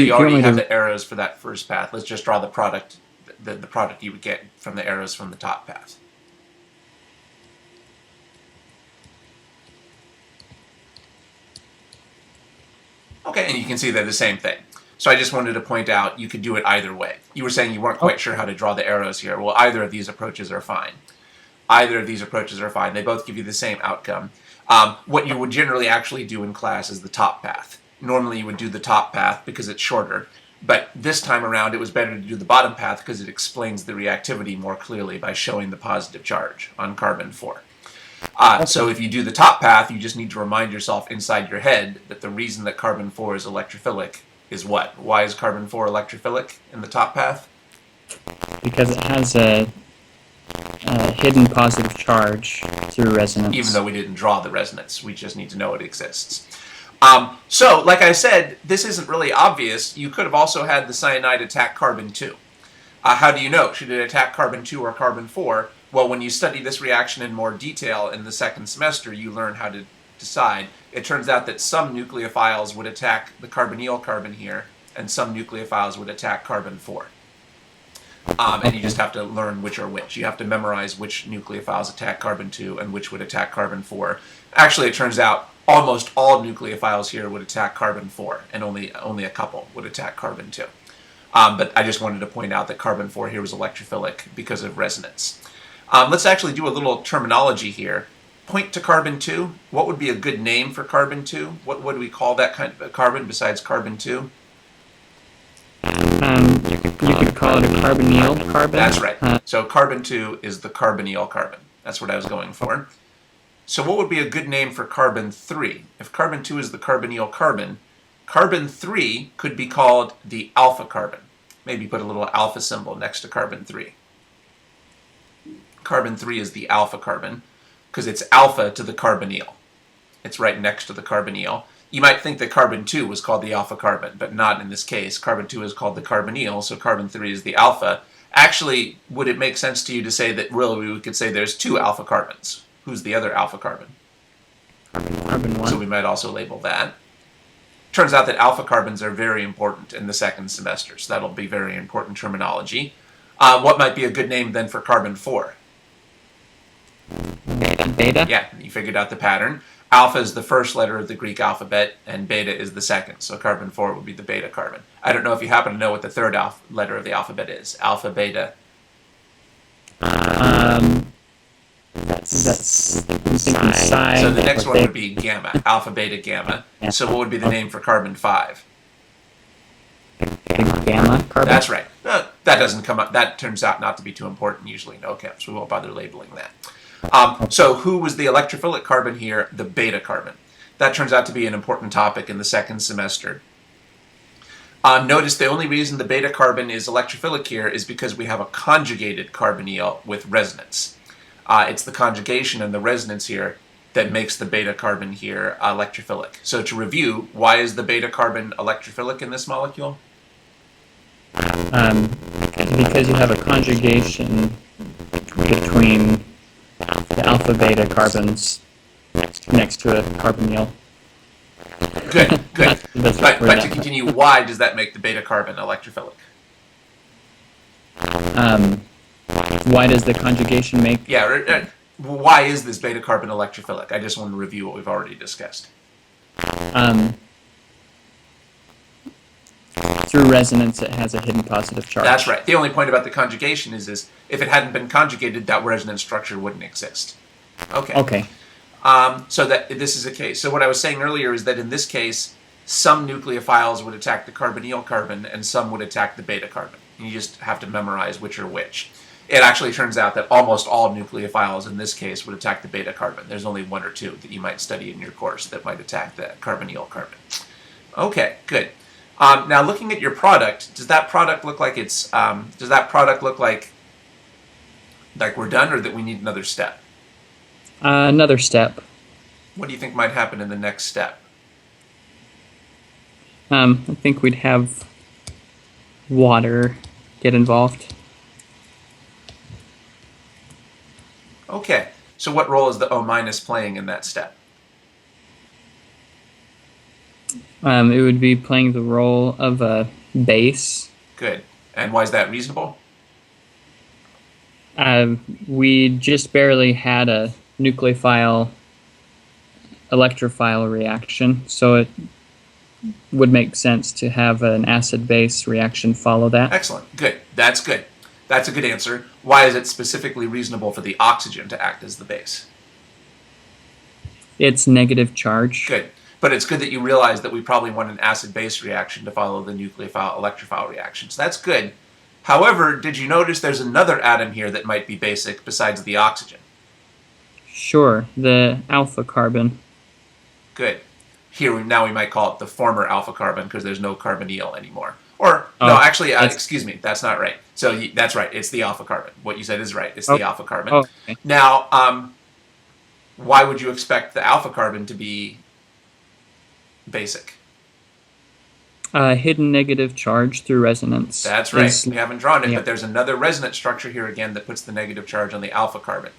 you already have the arrows for that first path. Let's just draw the product, the product you would get from the arrows from the top path. Okay, and you can see they're the same thing. So I just wanted to point out you could do it either way. You were saying you weren't quite sure how to draw the arrows here. Well, either of these approaches are fine. Either of these approaches are fine. They both give you the same outcome. What you would generally actually do in class is the top path. Normally you would do the top path because it's shorter, but this time around it was better to do the bottom path because it explains the reactivity more clearly by showing the positive charge on carbon-4. So if you do the top path, you just need to remind yourself inside your head that the reason that carbon-4 is electrophilic is what? Why is carbon-4 electrophilic in the top path? Because it has a hidden positive charge through resonance. Even though we didn't draw the resonance, we just need to know it exists. So, like I said, this isn't really obvious. You could have also had the cyanide attack carbon-2. How do you know? Should it attack carbon-2 or carbon-4? Well, when you study this reaction in more detail in the second semester, you learn how to decide. It turns out that some nucleophiles would attack the carbonyl carbon here, and some nucleophiles would attack carbon-4. And you just have to learn which are which. You have to memorize which nucleophiles attack carbon-2 and which would attack carbon-4. Actually, it turns out almost all nucleophiles here would attack carbon-4, and only a couple would attack carbon-2. But I just wanted to point out that carbon-4 here was electrophilic because of resonance. Let's actually do a little terminology here. Point to carbon-2. What would be a good name for carbon-2? What do we call that kind of a carbon besides carbon-2? You could call it a carbonyl carbon. That's right. So carbon-2 is the carbonyl carbon. That's what I was going for. So what would be a good name for carbon-3? If carbon-2 is the carbonyl carbon, carbon-3 could be called the alpha carbon. Maybe put a little alpha symbol next to carbon-3. Carbon-3 is the alpha carbon because it's alpha to the carbonyl. It's right next to the carbonyl. You might think that carbon 2 was called the alpha carbon, but not in this case. Carbon 2 is called the carbonyl, so carbon 3 is the alpha. Actually, would it make sense to you to say that really we could say there's 2 alpha carbons? Who's the other alpha carbon? Carbon 1. So we might also label that. Turns out that alpha carbons are very important in the second semester, so that'll be very important terminology. What might be a good name then for carbon 4? Beta? Yeah, you figured out the pattern. Alpha is the first letter of the Greek alphabet, and beta is the second. So carbon 4 would be the beta carbon. I don't know if you happen to know what the third letter of the alphabet is. Alpha, beta. That's I'm thinking psi. So the next one would be gamma. Alpha, beta, gamma. Yeah. So what would be the name for carbon 5? The gamma carbon? That's right. That doesn't come up. That turns out not to be too important usually in ochem, so we won't bother labeling that. So who was the electrophilic carbon here? The beta carbon. That turns out to be an important topic in the second semester. Notice the only reason the beta carbon is electrophilic here is because we have a conjugated carbonyl with resonance. It's the conjugation and the resonance here that makes the beta carbon here electrophilic. So to review, why is the beta carbon electrophilic in this molecule? Because you have a conjugation between the alpha beta carbons next to a carbonyl. Good, good. But But to continue, why does that make the beta carbon electrophilic? Why does the conjugation make? Yeah, why is this beta carbon electrophilic? I just want to review what we've already discussed. Through resonance, it has a hidden positive charge. That's right. The only point about the conjugation is if it hadn't been conjugated, that resonance structure wouldn't exist. Okay. Okay. So that this is a case. So what I was saying earlier is that in this case, some nucleophiles would attack the carbonyl carbon and some would attack the beta carbon. You just have to memorize which are which. It actually turns out that almost all nucleophiles in this case would attack the beta carbon. There's only 1 or 2 that you might study in your course that might attack the carbonyl carbon. Okay, good. Now looking at your product, does that product look like it's? Does that product look like we're done, or that we need another step? Another step. What do you think might happen in the next step? I think we'd have water get involved. Okay, so what role is the O- playing in that step? It would be playing the role of a base. Good. And why is that reasonable? We just barely had a nucleophile electrophile reaction, so it would make sense to have an acid-base reaction follow that. Excellent. Good. That's good. That's a good answer. Why is it specifically reasonable for the oxygen to act as the base? It's negative charge. Good. But it's good that you realize that we probably want an acid-base reaction to follow the nucleophile-electrophile reaction. So that's good. However, did you notice there's another atom here that might be basic besides the oxygen? Sure, the alpha carbon. Good. Here, now we might call it the former alpha carbon because there's no carbonyl anymore. Or, no, actually, excuse me, that's not right. So that's right, it's the alpha carbon. What you said is right, it's the alpha carbon. Oh, okay. Now, why would you expect the alpha carbon to be basic? Hidden negative charge through resonance. That's right. We haven't drawn it, yeah. but there's another resonance structure here again that puts the negative charge on the alpha carbon.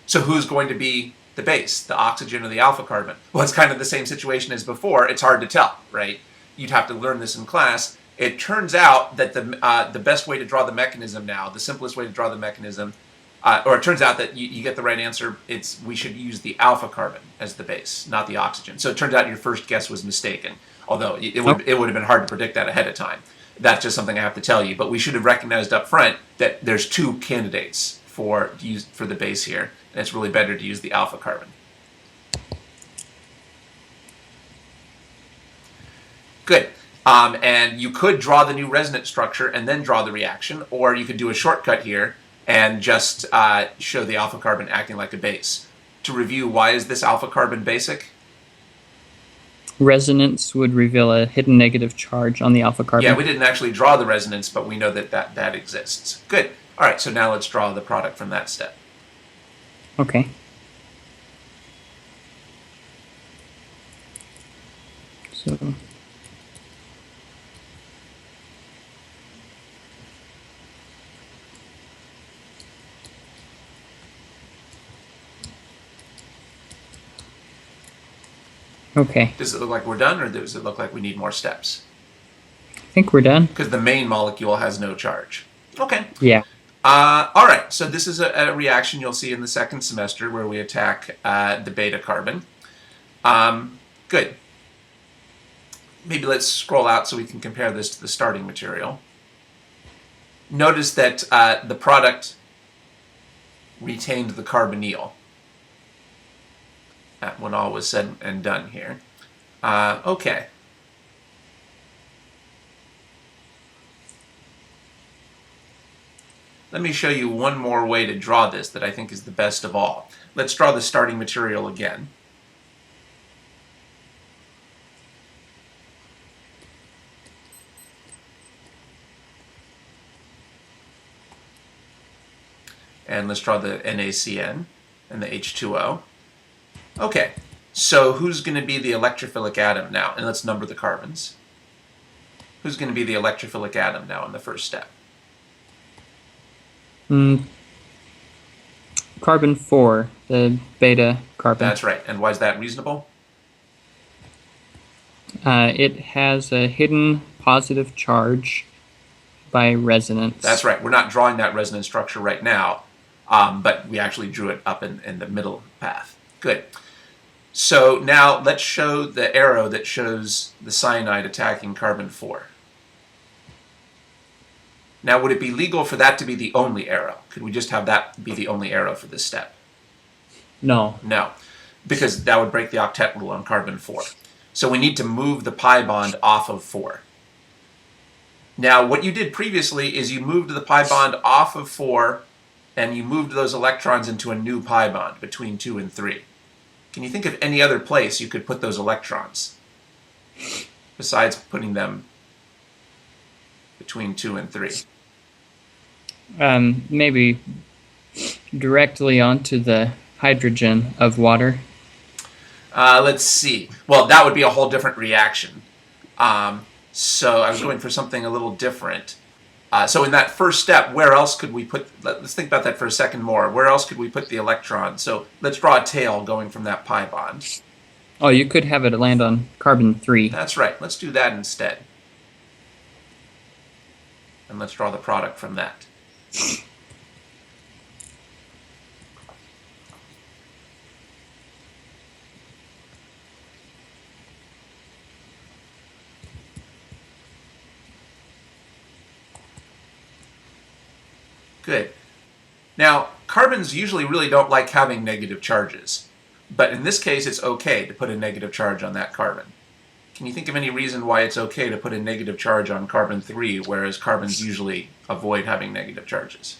So who's going to be the base, the oxygen or the alpha carbon? Well, it's kind of the same situation as before. It's hard to tell, right? You'd have to learn this in class. It turns out that the best way to draw the mechanism now, the simplest way to draw the mechanism, or it turns out that you get the right answer. We should use the alpha carbon as the base, not the oxygen. So it turns out your first guess was mistaken, although it would have been hard to predict that ahead of time. That's just something I have to tell you. But we should have recognized up front that there's 2 candidates for the base here, and it's really better to use the alpha carbon. Good. And you could draw the new resonance structure and then draw the reaction, or you could do a shortcut here and just show the alpha carbon acting like a base. To review, why is this alpha carbon basic? Resonance would reveal a hidden negative charge on the alpha carbon. Yeah, we didn't actually draw the resonance, but we know that exists. Good. All right, so now let's draw the product from that step. Okay. So okay, Does it look like we're done, or does it look like we need more steps? I think we're done. Because the main molecule has no charge. Okay. Yeah. All right, so this is a reaction you'll see in the second semester where we attack the beta carbon. Good. Maybe let's scroll out so we can compare this to the starting material. Notice that the product retained the carbonyl when all was said and done here. Okay. Let me show you one more way to draw this that I think is the best of all. Let's draw the starting material again. And let's draw the NaCN and the H2O. Okay, so who's going to be the electrophilic atom now? And let's number the carbons. Who's going to be the electrophilic atom now in the first step? Carbon 4, the beta carbon. That's right. And why is that reasonable? It has a hidden positive charge by resonance. That's right. We're not drawing that resonance structure right now, but we actually drew it up in the middle path. Good. So now let's show the arrow that shows the cyanide attacking carbon 4. Now, would it be legal for that to be the only arrow? Could we just have that be the only arrow for this step? No. No, because that would break the octet rule on carbon 4. So we need to move the pi bond off of 4. Now, what you did previously is you moved the pi bond off of 4 and you moved those electrons into a new pi bond between 2 and 3. Can you think of any other place you could put those electrons besides putting them between 2 and 3? Maybe directly onto the hydrogen of water. Let's see. Well, that would be a whole different reaction. So I was going for something a little different. So in that first step, where else could we put, let's think about that for a second more. Where else could we put the electron? So let's draw a tail going from that pi bond. Oh, you could have it land on carbon 3. That's right. Let's do that instead. And let's draw the product from that. Good. Now, carbons usually really don't like having negative charges, but in this case it's okay to put a negative charge on that carbon. Can you think of any reason why it's okay to put a negative charge on carbon 3, whereas carbons usually avoid having negative charges?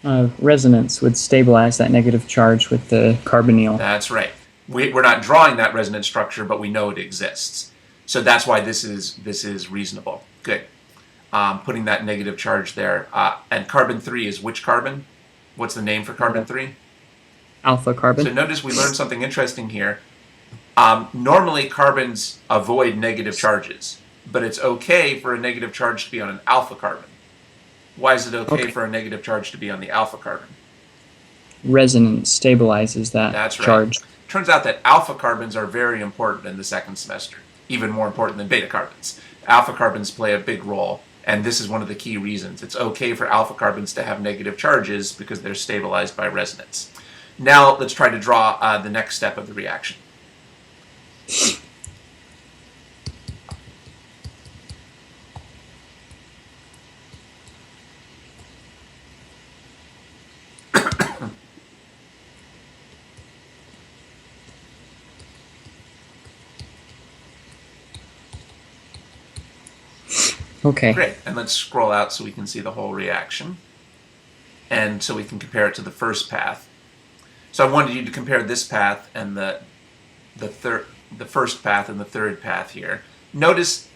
Resonance would stabilize that negative charge with the carbonyl. That's right. We're not drawing that resonance structure, but we know it exists. So that's why this is reasonable. Good. Putting that negative charge there. And carbon 3 is which carbon? What's the name for carbon 3? Alpha carbon. So notice we learned something interesting here. Normally carbons avoid negative charges, but it's okay for a negative charge to be on an alpha carbon. Why is it okay for a negative charge to be on the alpha carbon? Resonance stabilizes that That's right. charge. Turns out that alpha carbons are very important in the second semester, even more important than beta carbons. Alpha carbons play a big role, and this is one of the key reasons. It's okay for alpha carbons to have negative charges because they're stabilized by resonance. Now let's try to draw the next step of the reaction. Okay. Great, and let's scroll out so we can see the whole reaction, and so we can compare it to the first path. So I wanted you to compare this path and the first path and the third path here. Notice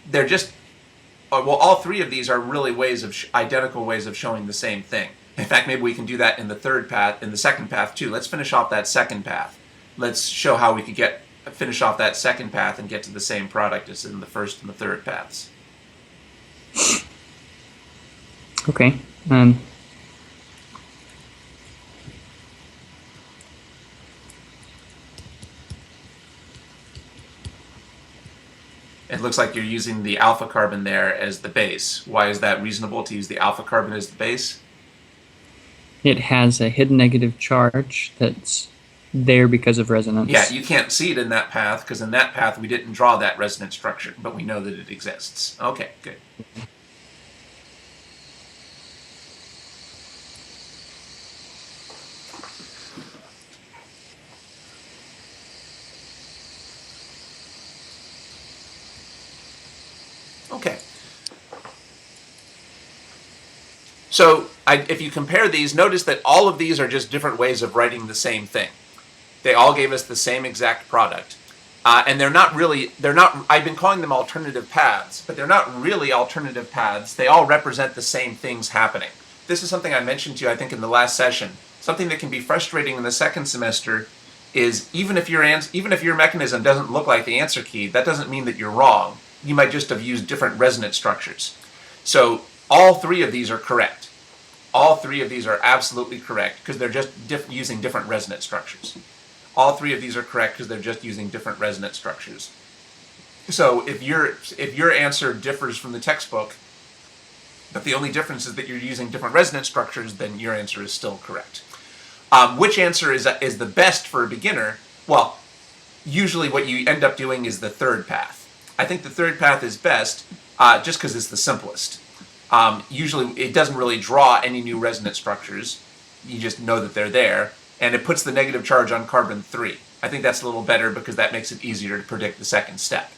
they're just, well, all three of these are really ways of identical ways of showing the same thing. In fact, maybe we can do that in the third path, in the second path too. Let's finish off that second path. Let's show how we could get finish off that second path and get to the same product as in the first and the third paths. Okay. It looks like you're using the alpha carbon there as the base. Why is that reasonable to use the alpha carbon as the base? It has a hidden negative charge that's there because of resonance. Yeah, you can't see it in that path because in that path we didn't draw that resonance structure, but we know that it exists. Okay, good. Okay. So if you compare these, notice that all of these are just different ways of writing the same thing. They all gave us the same exact product. And I've been calling them alternative paths, but they're not really alternative paths. They all represent the same things happening. This is something I mentioned to you, I think, in the last session. Something that can be frustrating in the second semester is even if your mechanism doesn't look like the answer key, that doesn't mean that you're wrong. You might just have used different resonance structures. So all three of these are correct. All three of these are absolutely correct because they're just using different resonance structures. All three of these are correct because they're just using different resonance structures. So if your answer differs from the textbook, but the only difference is that you're using different resonance structures, then your answer is still correct. Which answer is the best for a beginner? Well, usually what you end up doing is the third path. I think the third path is best just because it's the simplest. Usually it doesn't really draw any new resonance structures. You just know that they're there. And it puts the negative charge on carbon 3. I think that's a little better because that makes it easier to predict the second step.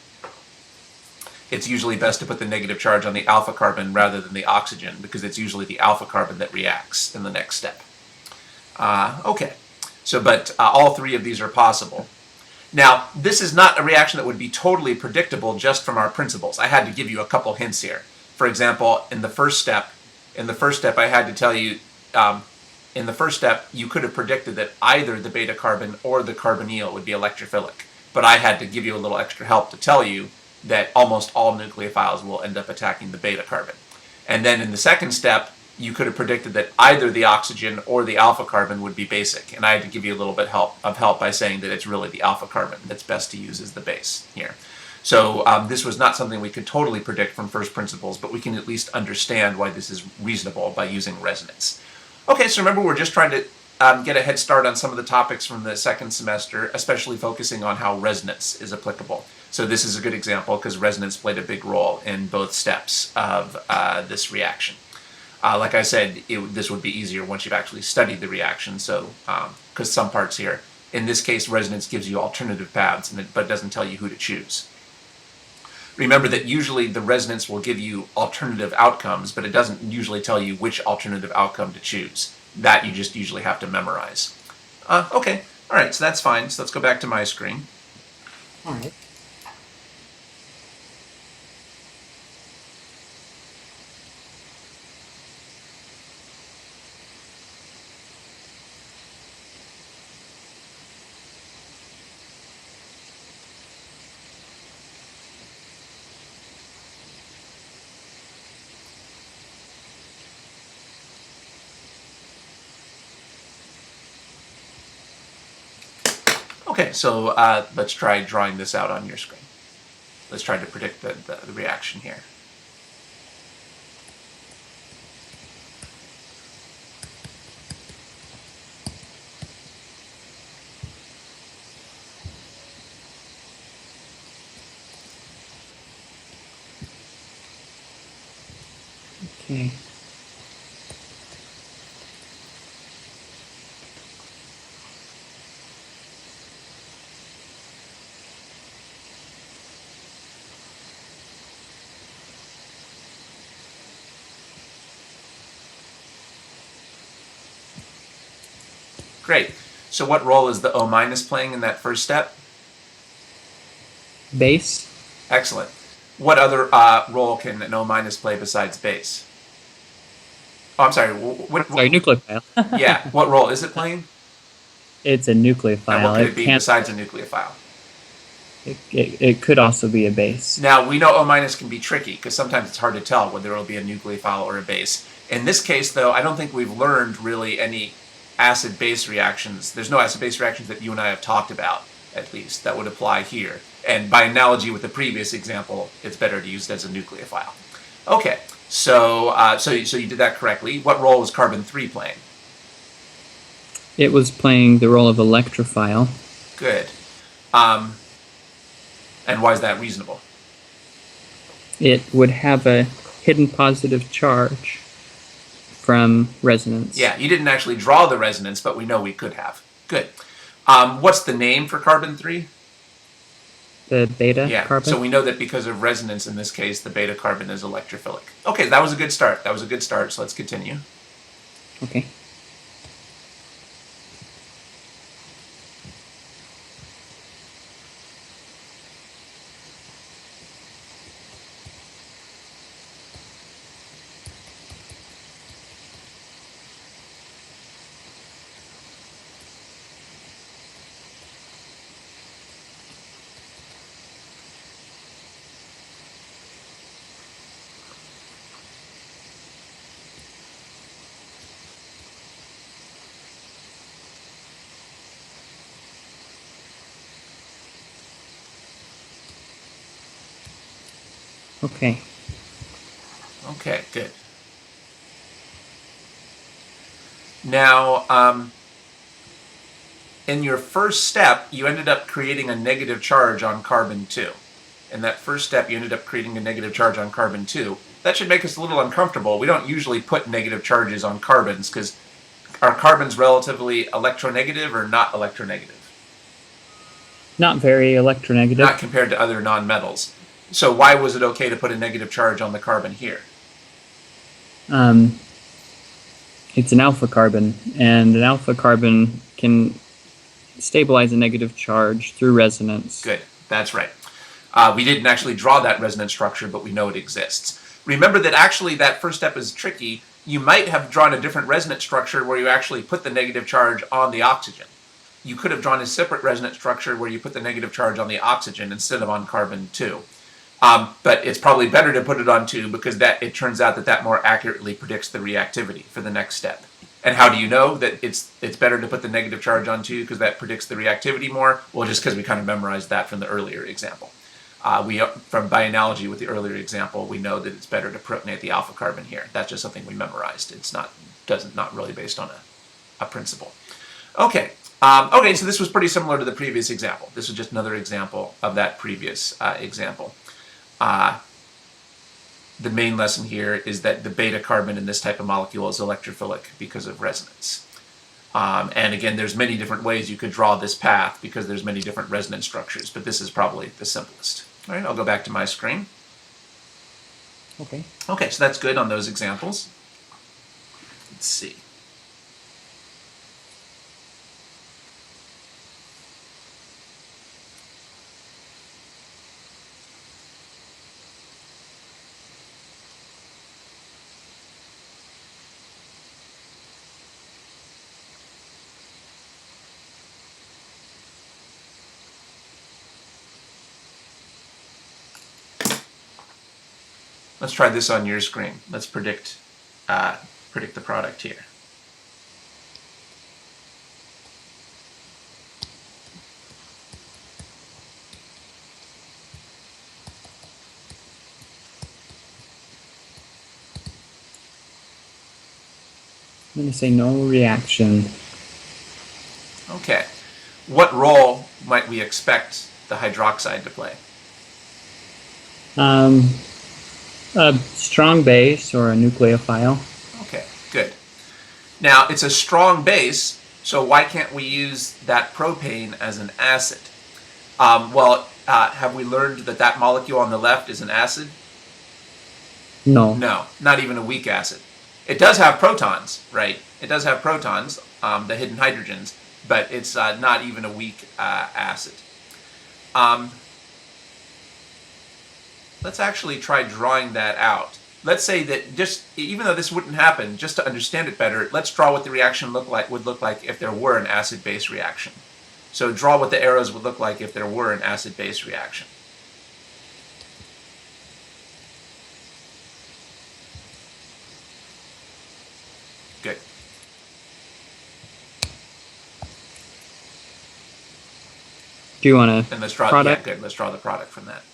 It's usually best to put the negative charge on the alpha carbon rather than the oxygen because it's usually the alpha carbon that reacts in the next step. Okay, but all three of these are possible. Now, this is not a reaction that would be totally predictable just from our principles. I had to give you a couple hints here. For example, in the first step I had to tell you, in the first step, you could have predicted that either the beta carbon or the carbonyl would be electrophilic. But I had to give you a little extra help to tell you that almost all nucleophiles will end up attacking the beta carbon. And then in the second step, you could have predicted that either the oxygen or the alpha carbon would be basic. And I had to give you a little bit of help by saying that it's really the alpha carbon that's best to use as the base here. So this was not something we could totally predict from first principles, but we can at least understand why this is reasonable by using resonance. Okay, so remember we're just trying to get a head start on some of the topics from the second semester, especially focusing on how resonance is applicable. So this is a good example because resonance played a big role in both steps of this reaction. Like I said, this would be easier once you've actually studied the reaction, so because some parts here, in this case, resonance gives you alternative paths, but it doesn't tell you who to choose. Remember that usually the resonance will give you alternative outcomes, but it doesn't usually tell you which alternative outcome to choose. That you just usually have to memorize. Okay, all right, so that's fine. So let's go back to my screen. All right. Okay, so let's try drawing this out on your screen. Let's try to predict the reaction here. Okay. Great. So what role is the O minus playing in that first step? Base. Excellent. What other role can an O minus play besides base? Oh, I'm sorry. Sorry, nucleophile. Yeah. What role is it playing? It's a nucleophile. And what could it be besides a nucleophile? It could also be a base. Now, we know O- can be tricky because sometimes it's hard to tell whether it'll be a nucleophile or a base. In this case, though, I don't think we've learned really any acid-base reactions. There's no acid-base reactions that you and I have talked about, at least, that would apply here. And by analogy with the previous example, it's better to use it as a nucleophile. Okay, so you did that correctly. What role was carbon-3 playing? It was playing the role of electrophile. Good. And why is that reasonable? It would have a hidden positive charge from resonance. Yeah, you didn't actually draw the resonance, but we know we could have. Good. What's the name for carbon-3? The beta Yeah, carbon? so we know that because of resonance in this case, the beta carbon is electrophilic. Okay, that was a good start. So let's continue. Okay. Okay. Okay, good. Now, in your first step, you ended up creating a negative charge on carbon-2. In that first step, you ended up creating a negative charge on carbon-2. That should make us a little uncomfortable. We don't usually put negative charges on carbons because are carbons relatively electronegative or not electronegative? Not very electronegative. Not compared to other nonmetals. So why was it okay to put a negative charge on the carbon here? It's an alpha carbon, and an alpha carbon can stabilize a negative charge through resonance. Good, that's right. We didn't actually draw that resonance structure, but we know it exists. Remember that actually that first step is tricky. You might have drawn a different resonance structure where you actually put the negative charge on the oxygen. You could have drawn a separate resonance structure where you put the negative charge on the oxygen instead of on carbon-2. But it's probably better to put it on 2 because it turns out that more accurately predicts the reactivity for the next step. And how do you know that it's better to put the negative charge on 2 because that predicts the reactivity more? Well, just because we kind of memorized that from the earlier example. By analogy with the earlier example, we know that it's better to protonate the alpha carbon here. That's just something we memorized. It's not really based on a principle. Okay. So this was pretty similar to the previous example. This was just another example of that previous example. The main lesson here is that the beta carbon in this type of molecule is electrophilic because of resonance. And again, there's many different ways you could draw this path because there's many different resonance structures, but this is probably the simplest. All right, I'll go back to my screen. Okay. Okay, so that's good on those examples. Let's see. Let's try this on your screen. Let's predict the product here. I'm going to say no reaction. Okay. What role might we expect the hydroxide to play? A strong base or a nucleophile. Okay, good. Now, it's a strong base, so why can't we use that propane as an acid? Have we learned that molecule on the left is an acid? No. No, not even a weak acid. It does have protons, right? It does have protons, the hidden hydrogens, but it's not even a weak acid. Let's actually try drawing that out. Let's say that even though this wouldn't happen, just to understand it better, let's draw what the reaction would look like if there were an acid-base reaction. So draw what the arrows would look like if there were an acid-base reaction. Good. Do you want And to let's draw. product? Yeah, good. Let's draw the product from that.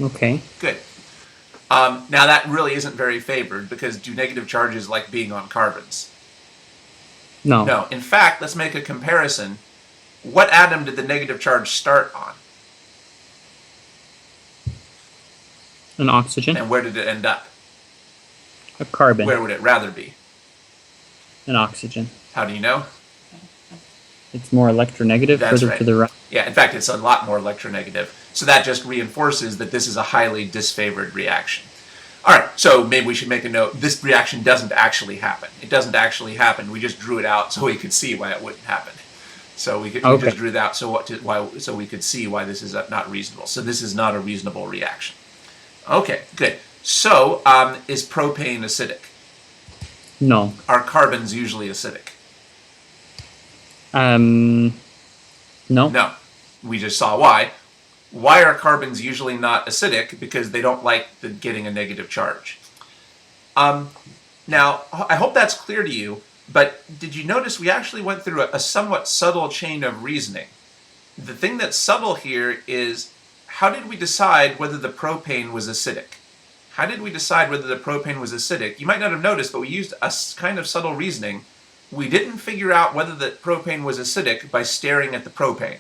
Okay. Good. Now that really isn't very favored, because do negative charges like being on carbons? No. No. In fact, let's make a comparison. What atom did the negative charge start on? An oxygen. And where did it end up? A carbon. Where would it rather be? An oxygen. How do you know? It's more electronegative, That's further right. to the right. Yeah, in fact, it's a lot more electronegative. So that just reinforces that this is a highly disfavored reaction. All right, so maybe we should make a note. This reaction doesn't actually happen. It doesn't actually happen. We just drew it out so we could see why it wouldn't happen. So we just drew that so we could see why this is not reasonable. So this is not a reasonable reaction. Okay, good. So is propane acidic? No. Are carbons usually acidic? No. No. We just saw why. Why are carbons usually not acidic? Because they don't like getting a negative charge. Now, I hope that's clear to you, but did you notice we actually went through a somewhat subtle chain of reasoning? The thing that's subtle here is, how did we decide whether the propane was acidic? How did we decide whether the propane was acidic? You might not have noticed, but we used a kind of subtle reasoning. We didn't figure out whether the propane was acidic by staring at the propane.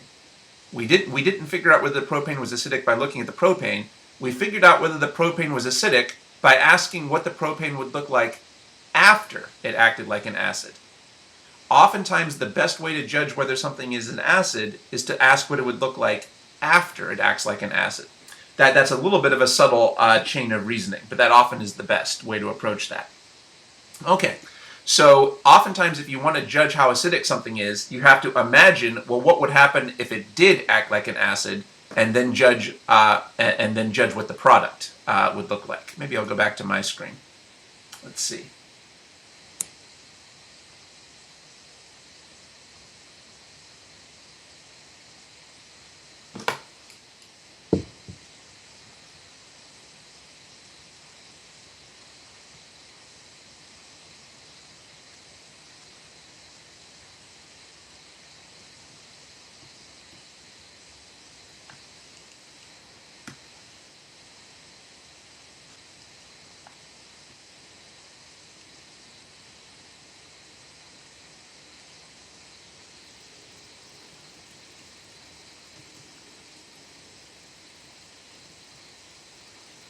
We didn't figure out whether the propane was acidic by looking at the propane. We figured out whether the propane was acidic by asking what the propane would look like after it acted like an acid. Oftentimes, the best way to judge whether something is an acid is to ask what it would look like after it acts like an acid. That's a little bit of a subtle chain of reasoning, but that often is the best way to approach that. Okay, so oftentimes if you want to judge how acidic something is, you have to imagine, well, what would happen if it did act like an acid, and then judge what the product would look like. Maybe I'll go back to my screen. Let's see.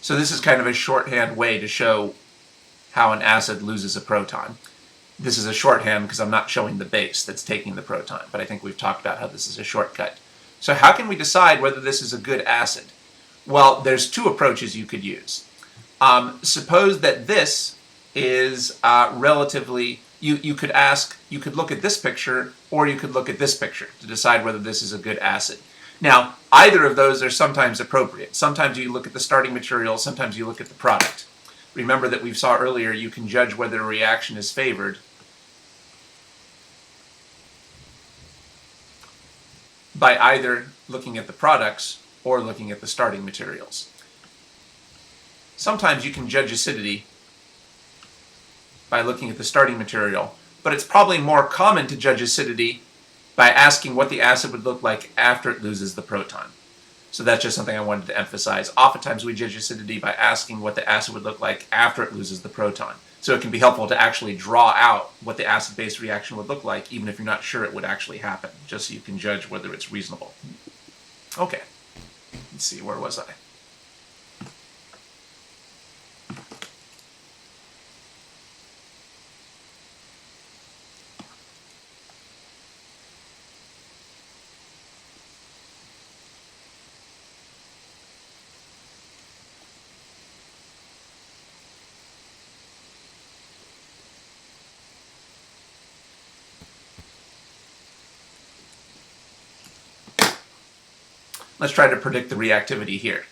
So this is kind of a shorthand way to show how an acid loses a proton. This is a shorthand because I'm not showing the base that's taking the proton, but I think we've talked about how this is a shortcut. So how can we decide whether this is a good acid? Well, there's two approaches you could use. Suppose that this is relatively, you could look at this picture, or you could look at this picture to decide whether this is a good acid. Now, either of those are sometimes appropriate. Sometimes you look at the starting material, sometimes you look at the product. Remember that we saw earlier you can judge whether a reaction is favored by either looking at the products or looking at the starting materials. Sometimes you can judge acidity by looking at the starting material, but it's probably more common to judge acidity by asking what the acid would look like after it loses the proton. So that's just something I wanted to emphasize. Oftentimes we judge acidity by asking what the acid would look like after it loses the proton. So it can be helpful to actually draw out what the acid-base reaction would look like, even if you're not sure it would actually happen, just so you can judge whether it's reasonable. Okay, let's see, where was I? Let's try to predict the reactivity here.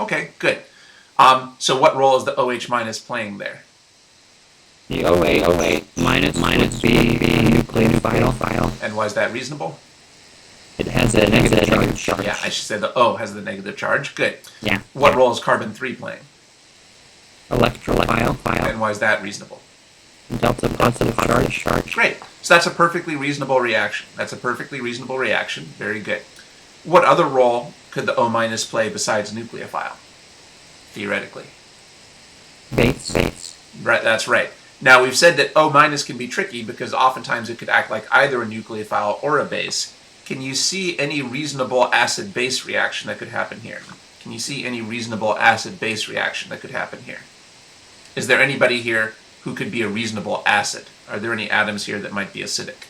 Okay, good. So what role is the OH minus playing there? The OH minus would be a nucleophile. And why is that reasonable? It has a negative charge. Yeah, I should say the O has the negative charge. Good. Yeah. What role is carbon 3 playing? Electrophile. And why is that reasonable? Delta positive charge. Great. So that's a perfectly reasonable reaction. Very good. What other role could the O minus play besides nucleophile? Theoretically. Base. Right, that's right. Now we've said that O minus can be tricky because oftentimes it could act like either a nucleophile or a base. Can you see any reasonable acid-base reaction that could happen here? Is there anybody here who could be a reasonable acid? Are there any atoms here that might be acidic?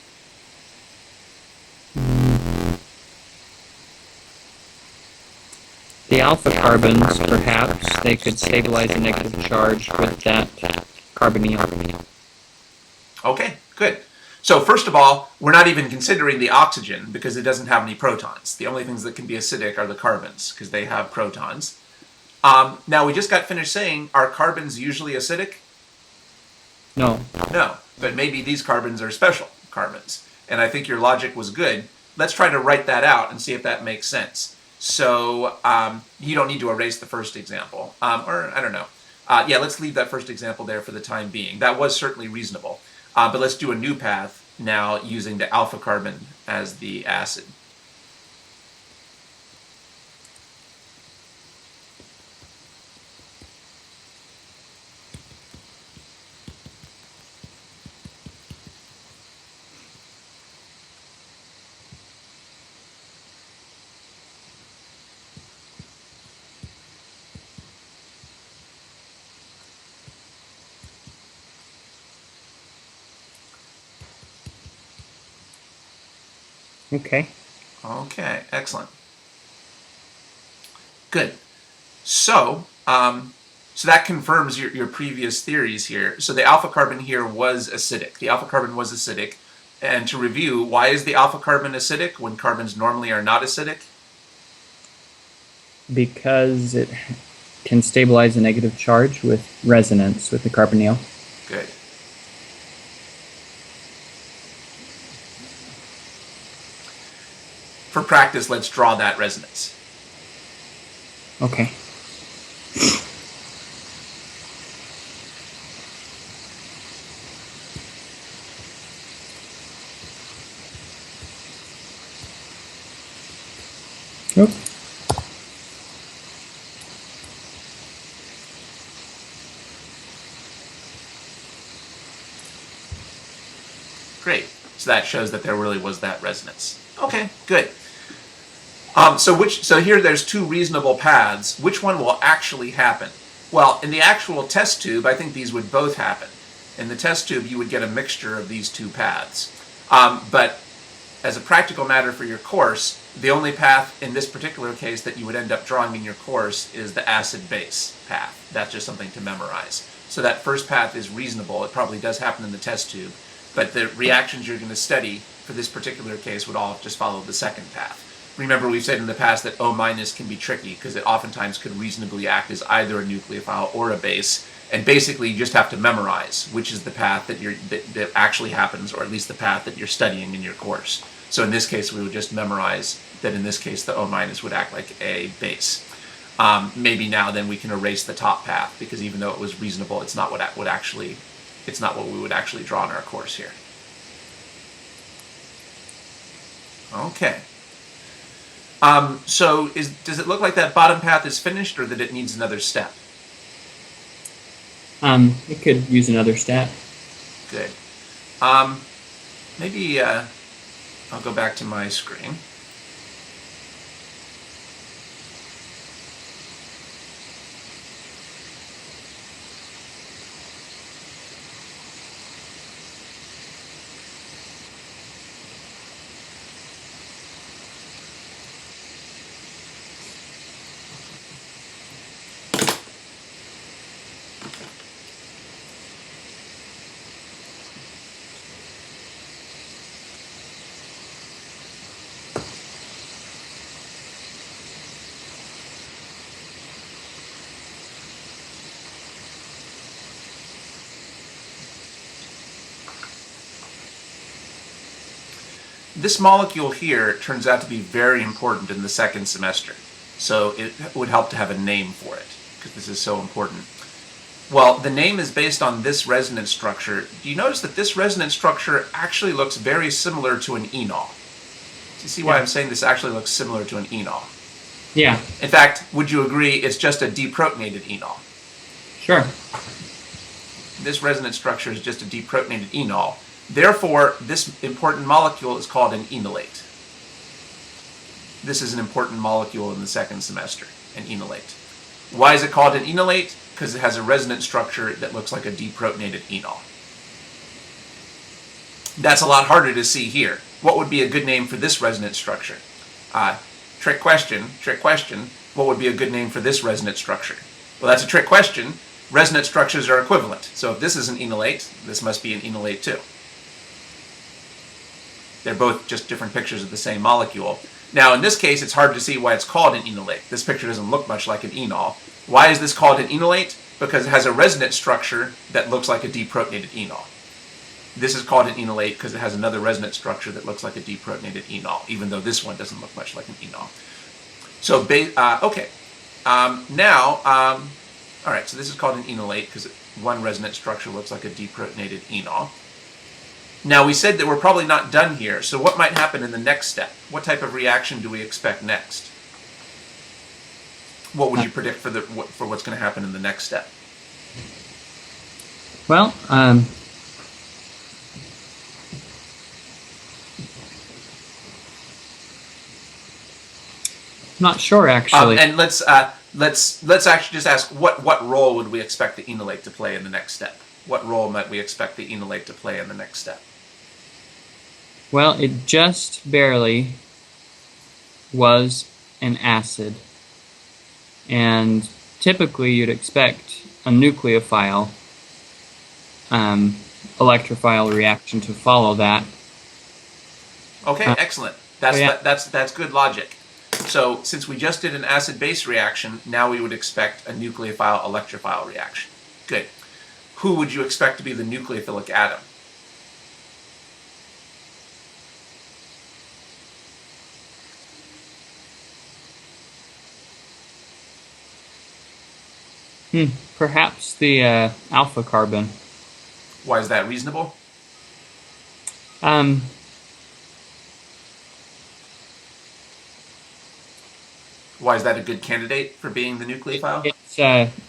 The alpha carbons, perhaps, they could stabilize a negative charge with that carbonyl. Okay, good. So first of all, we're not even considering the oxygen because it doesn't have any protons. The only things that can be acidic are the carbons because they have protons. Now we just got finished saying, are carbons usually acidic? No. No, but maybe these carbons are special carbons. And I think your logic was good. Let's try to write that out and see if that makes sense. So you don't need to erase the first example. Or I don't know. Yeah, let's leave that first example there for the time being. That was certainly reasonable. But let's do a new path now using the alpha carbon as the acid. Okay. Okay, excellent. Good. So, so that confirms your previous theories here. So the alpha carbon here was acidic. And to review, why is the alpha carbon acidic when carbons normally are not acidic? Because it can stabilize a negative charge with resonance with the carbonyl. Good. For practice, let's draw that resonance. Okay. Oh. Great. So that shows that there really was that resonance. Okay, good. So here there's two reasonable paths. Which one will actually happen? Well, in the actual test tube, I think these would both happen. In the test tube, you would get a mixture of these two paths. But as a practical matter for your course, the only path in this particular case that you would end up drawing in your course is the acid-base path. That's just something to memorize. So that first path is reasonable. It probably does happen in the test tube. But the reactions you're going to study for this particular case would all just follow the second path. Remember, we've said in the past that O- can be tricky because it oftentimes could reasonably act as either a nucleophile or a base. And basically, you just have to memorize which is the path that actually happens, or at least the path that you're studying in your course. So in this case, we would just memorize that in this case, the O- would act like a base. Maybe now then we can erase the top path because even though it was reasonable, it's not what we would actually draw in our course here. Okay. So does it look like that bottom path is finished or that it needs another step? It could use another step. Good. Maybe I'll go back to my screen. this molecule here turns out to be very important in the second semester. So it would help to have a name for it, because this is so important. Well, the name is based on this resonance structure. Do you notice that this resonance structure actually looks very similar to an enol? Do you see why I'm saying this actually looks similar to an enol? Yeah. In fact, would you agree it's just a deprotonated enol? Sure. This resonance structure is just a deprotonated enol. Therefore, this important molecule is called an enolate. This is an important molecule in the second semester, an enolate. Why is it called an enolate? Because it has a resonance structure that looks like a deprotonated enol. That's a lot harder to see here. What would be a good name for this resonance structure? Trick question. What would be a good name for this resonance structure? Well, that's a trick question. Resonance structures are equivalent. So if this is an enolate, this must be an enolate too. They're both just different pictures of the same molecule. Now, in this case, it's hard to see why it's called an enolate. This picture doesn't look much like an enol. Why is this called an enolate? Because it has a resonance structure that looks like a deprotonated enol. This is called an enolate because it has another resonance structure that looks like a deprotonated enol, even though this one doesn't look much like an enol. So, okay. All right, so this is called an enolate because one resonance structure looks like a deprotonated enol. Now, we said that we're probably not done here, so what might happen in the next step? What type of reaction do we expect next? What would you predict for what's going to happen in the next step? Well, not sure actually. And let's actually just ask what role would we expect the enolate to play in the next step? What role might we expect the enolate to play in the next step? Well, it just barely was an acid. And typically you'd expect a nucleophile electrophile reaction to follow that. Okay, excellent. That's good logic. So since we just did an acid-base reaction, now we would expect a nucleophile electrophile reaction. Good. Who would you expect to be the nucleophilic atom? Perhaps the alpha carbon. Why is that reasonable? Why is that a good candidate for being the nucleophile?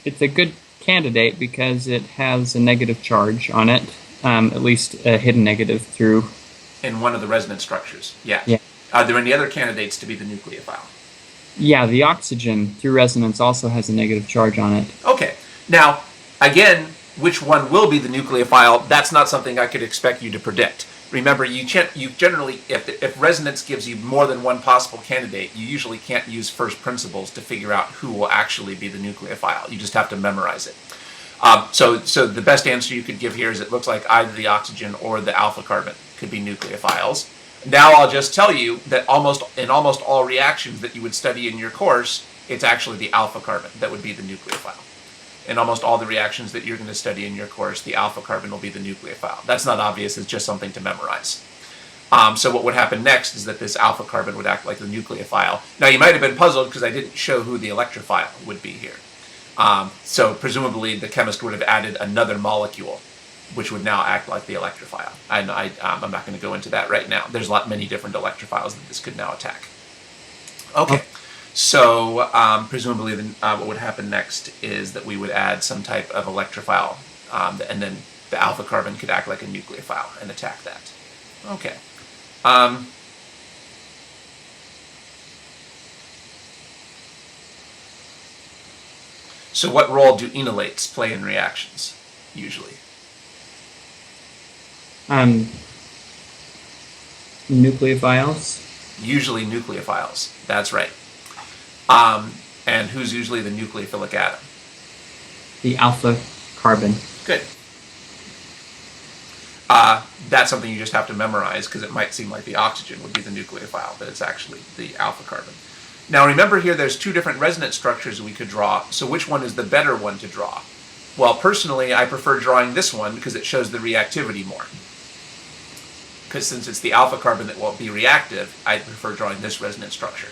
It's a good candidate because it has a negative charge on it, at least a hidden negative through. In one of the resonance structures, yeah. Yeah. Are there any other candidates to be the nucleophile? Yeah, the oxygen through resonance also has a negative charge on it. Okay. Now, again, which one will be the nucleophile? That's not something I could expect you to predict. Remember, you generally, if resonance gives you more than one possible candidate, you usually can't use first principles to figure out who will actually be the nucleophile. You just have to memorize it. So the best answer you could give here is it looks like either the oxygen or the alpha carbon could be nucleophiles. Now I'll just tell you that in almost all reactions that you would study in your course, it's actually the alpha carbon that would be the nucleophile. In almost all the reactions that you're going to study in your course, the alpha carbon will be the nucleophile. That's not obvious, it's just something to memorize. So what would happen next is that this alpha carbon would act like the nucleophile. Now you might have been puzzled because I didn't show who the electrophile would be here. So presumably the chemist would have added another molecule, which would now act like the electrophile. I'm not going to go into that right now. There's many different eleprophiles that this could now attack. Okay. So presumably what would happen next is that we would add some type of electrophile, and then the alpha carbon could act like a nucleophile and attack that. Okay. So what role do enolates play in reactions, usually? Nucleophiles? Usually nucleophiles, that's right. And who's usually the nucleophilic atom? The alpha carbon. Good. That's something you just have to memorize because it might seem like the oxygen would be the nucleophile, but it's actually the alpha carbon. Now remember here there's two different resonance structures we could draw, so which one is the better one to draw? Well, personally, I prefer drawing this one because it shows the reactivity more. because since it's the alpha carbon that won't be reactive, I prefer drawing this resonance structure.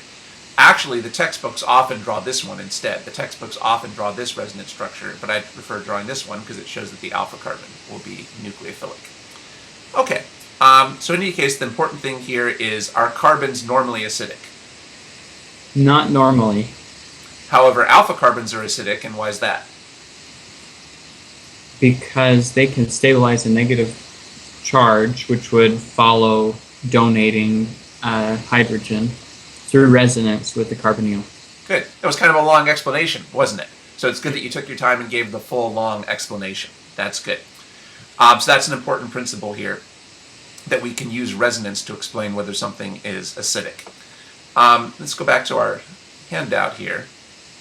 Actually, the textbooks often draw this one instead. The textbooks often draw this resonance structure, but I prefer drawing this one because it shows that the alpha carbon will be nucleophilic. Okay, so in any case, the important thing here is, are carbons normally acidic? Not normally. However, alpha carbons are acidic, and why is that? Because they can stabilize a negative charge, which would follow donating hydrogen through resonance with the carbonyl. Good. That was kind of a long explanation, wasn't it? So it's good that you took your time and gave the full, long explanation. That's good. So that's an important principle here, that we can use resonance to explain whether something is acidic. Let's go back to our handout here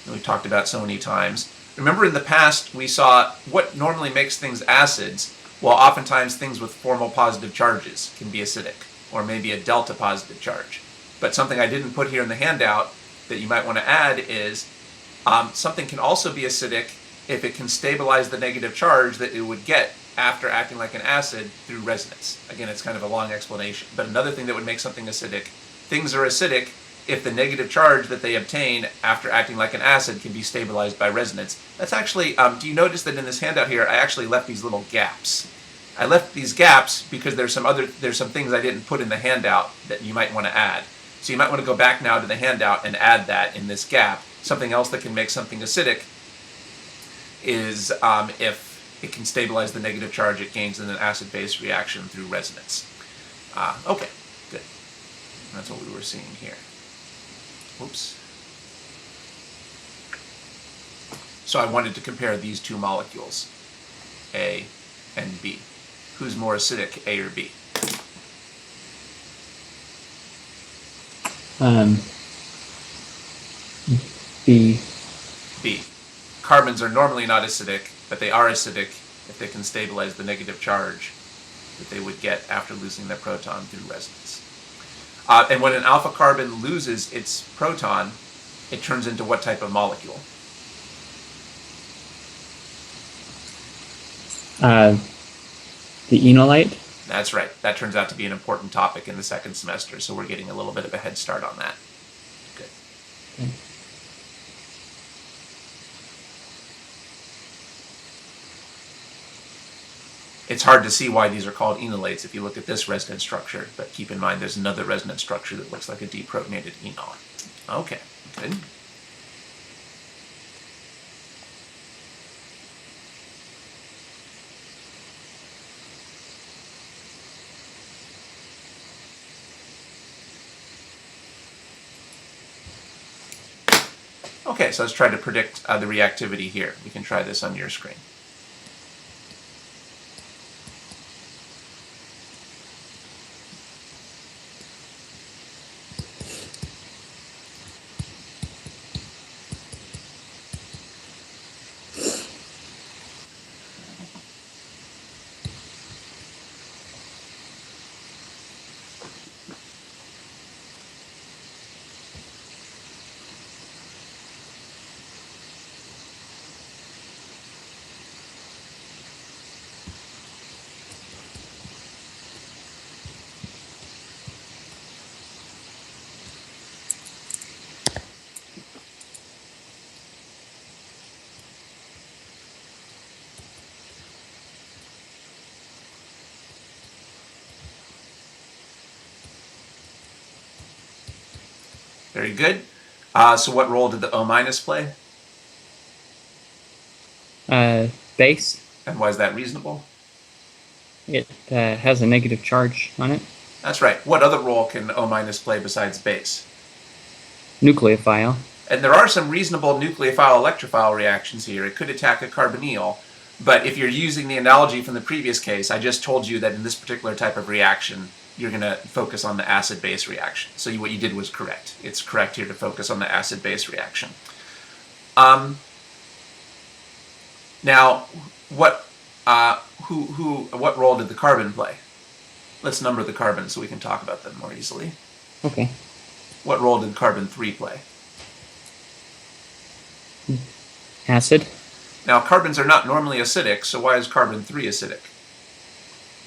that we've talked about so many times. Remember, in the past, we saw what normally makes things acids. Well, oftentimes things with formal positive charges can be acidic, or maybe a delta positive charge. But something I didn't put here in the handout that you might want to add is something can also be acidic if it can stabilize the negative charge that it would get after acting like an acid through resonance. Again, it's kind of a long explanation. But another thing that would make something acidic, things are acidic if the negative charge that they obtain after acting like an acid can be stabilized by resonance. That's actually, do you notice that in this handout here, I actually left these little gaps? I left these gaps because there's some things I didn't put in the handout that you might want to add. So you might want to go back now to the handout and add that in this gap. Something else that can make something acidic is if it can stabilize the negative charge it gains in an acid-base reaction through resonance. Okay, good. That's what we were seeing here. Oops. So I wanted to compare these two molecules, A and B. Who's more acidic, A or B? B. B. Carbons are normally not acidic, but they are acidic if they can stabilize the negative charge that they would get after losing their proton through resonance. And when an alpha carbon loses its proton, it turns into what type of molecule? The enolite? That's right. That turns out to be an important topic in the second semester, so we're getting a little bit of a head start on that. Good. Okay. It's hard to see why these are called enolates if you look at this resonance structure, but keep in mind there's another resonance structure that looks like a deprotonated enol. Okay, good. Okay, so let's try to predict the reactivity here. We can try this on your screen. Very good. So what role did the O minus play? Base. And why is that reasonable? It has a negative charge on it. That's right. What other role can O minus play besides base? Nucleophile. And there are some reasonable nucleophile-electrophile reactions here. It could attack a carbonyl, but if you're using the analogy from the previous case, I just told you that in this particular type of reaction, you're going to focus on the acid-base reaction. So what you did was correct. It's correct here to focus on the acid-base reaction. Now, what role did the carbon play? Let's number the carbons so we can talk about them more easily. Okay. What role did carbon 3 play? Acid. Now, carbons are not normally acidic, so why is carbon 3 acidic?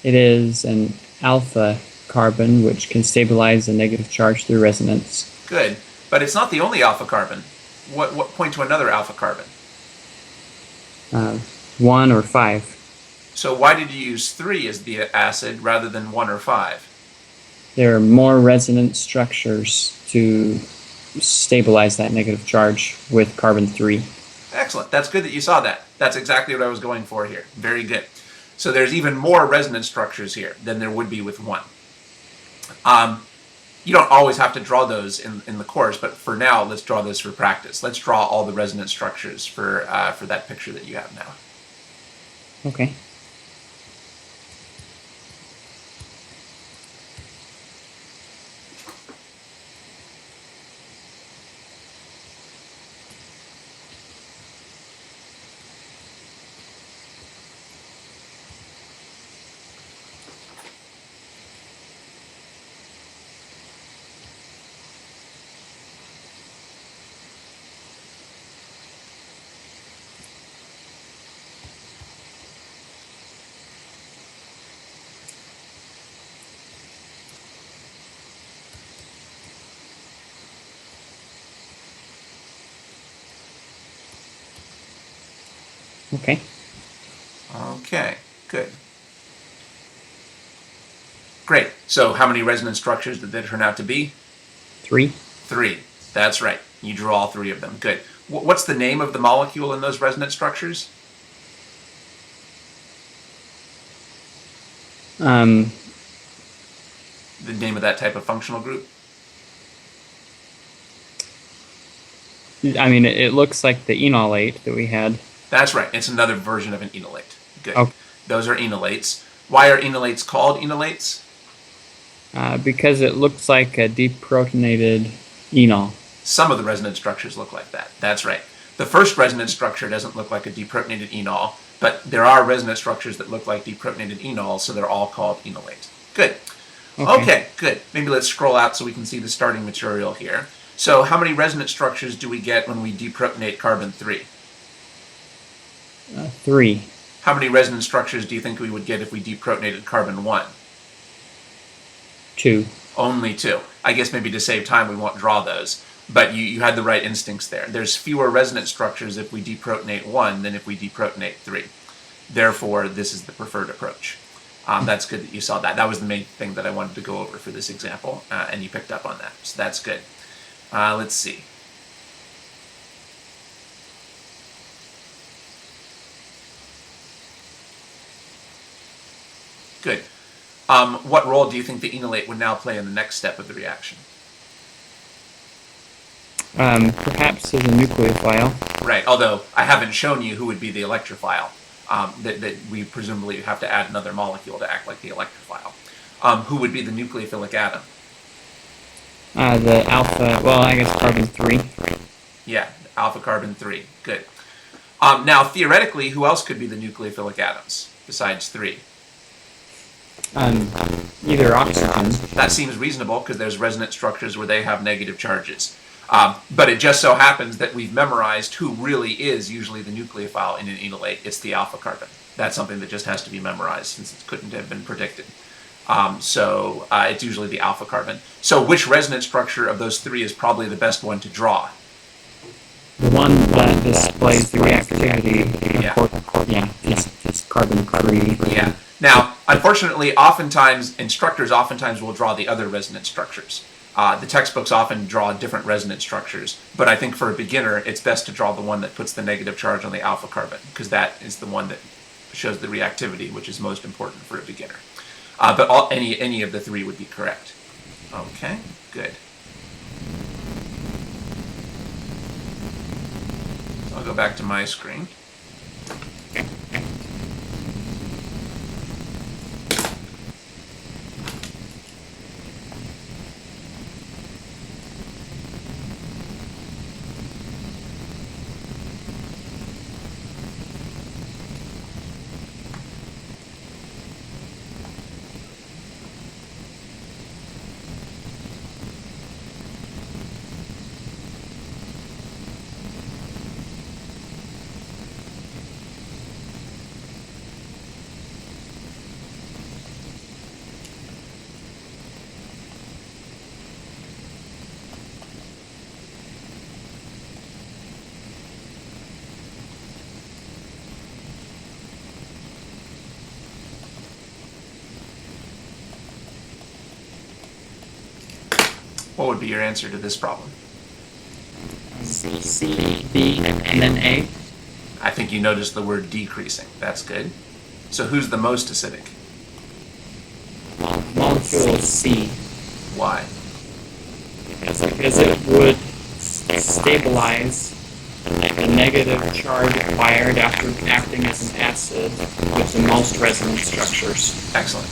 It is an alpha carbon, which can stabilize a negative charge through resonance. Good. But it's not the only alpha carbon. What point to another alpha carbon? 1 or 5. So why did you use 3 as the acid rather than 1 or 5? There are more resonance structures to stabilize that negative charge with carbon 3. Excellent. That's good that you saw that. That's exactly what I was going for here. Very good. So there's even more resonance structures here than there would be with 1. You don't always have to draw those in the course, but for now, let's draw those for practice. Let's draw all the resonance structures for that picture that you have now. Okay. Okay. Okay, good. Great. So how many resonance structures did they turn out to be? 3. 3. That's right. You drew all 3 of them. Good. What's the name of the molecule in those resonance structures? The name of that type of functional group? I mean, it looks like the enolate that we had. That's right. It's another version of an enolate. Good. Okay. Those are enolates. Why are enolates called enolates? Because it looks like a deprotonated enol. Some of the resonance structures look like that. That's right. The first resonance structure doesn't look like a deprotonated enol, but there are resonance structures that look like deprotonated enols, so they're all called enolates. Good. Okay, good. Maybe let's scroll out so we can see the starting material here. So how many resonance structures do we get when we deprotonate carbon 3? 3. How many resonance structures do you think we would get if we deprotonated carbon 1? 2. Only 2. I guess maybe to save time we won't draw those, but you had the right instincts there. There's fewer resonance structures if we deprotonate 1 than if we deprotonate 3. Therefore, this is the preferred approach. That's good that you saw that. That was the main thing that I wanted to go over for this example, and you picked up on that, so that's good. Let's see. Good. What role do you think the enolate would now play in the next step of the reaction? Perhaps as a nucleophile. Right, although I haven't shown you who would be the electrophile. That we presumably have to add another molecule to act like the electrophile. Who would be the nucleophilic atom? The alpha, well, I guess carbon 3. Yeah, alpha carbon 3. Good. Now, theoretically, who else could be the nucleophilic atoms besides 3? Either oxygen. That seems reasonable because there's resonance structures where they have negative charges. But it just so happens that we've memorized who really is usually the nucleophile in an enolate. It's the alpha carbon. That's something that just has to be memorized since it couldn't have been predicted. So it's usually the alpha carbon. So which resonance structure of those 3 is probably the best one to draw? The one that displays the reactivity. Yeah. It's carbon 3. Yeah. Now, unfortunately, instructors oftentimes will draw the other resonance structures. The textbooks often draw different resonance structures, but I think for a beginner, it's best to draw the one that puts the negative charge on the alpha carbon, because that is the one that shows the reactivity, which is most important for a beginner. But any of the 3 would be correct. Okay, good. I'll go back to my screen. What would be your answer to this problem? C, B, and then A. I think you noticed the word decreasing. That's good. So who's the most acidic? Molecule C. Why? Because it would stabilize the negative charge acquired after acting as an acid with the most resonance structures. Excellent.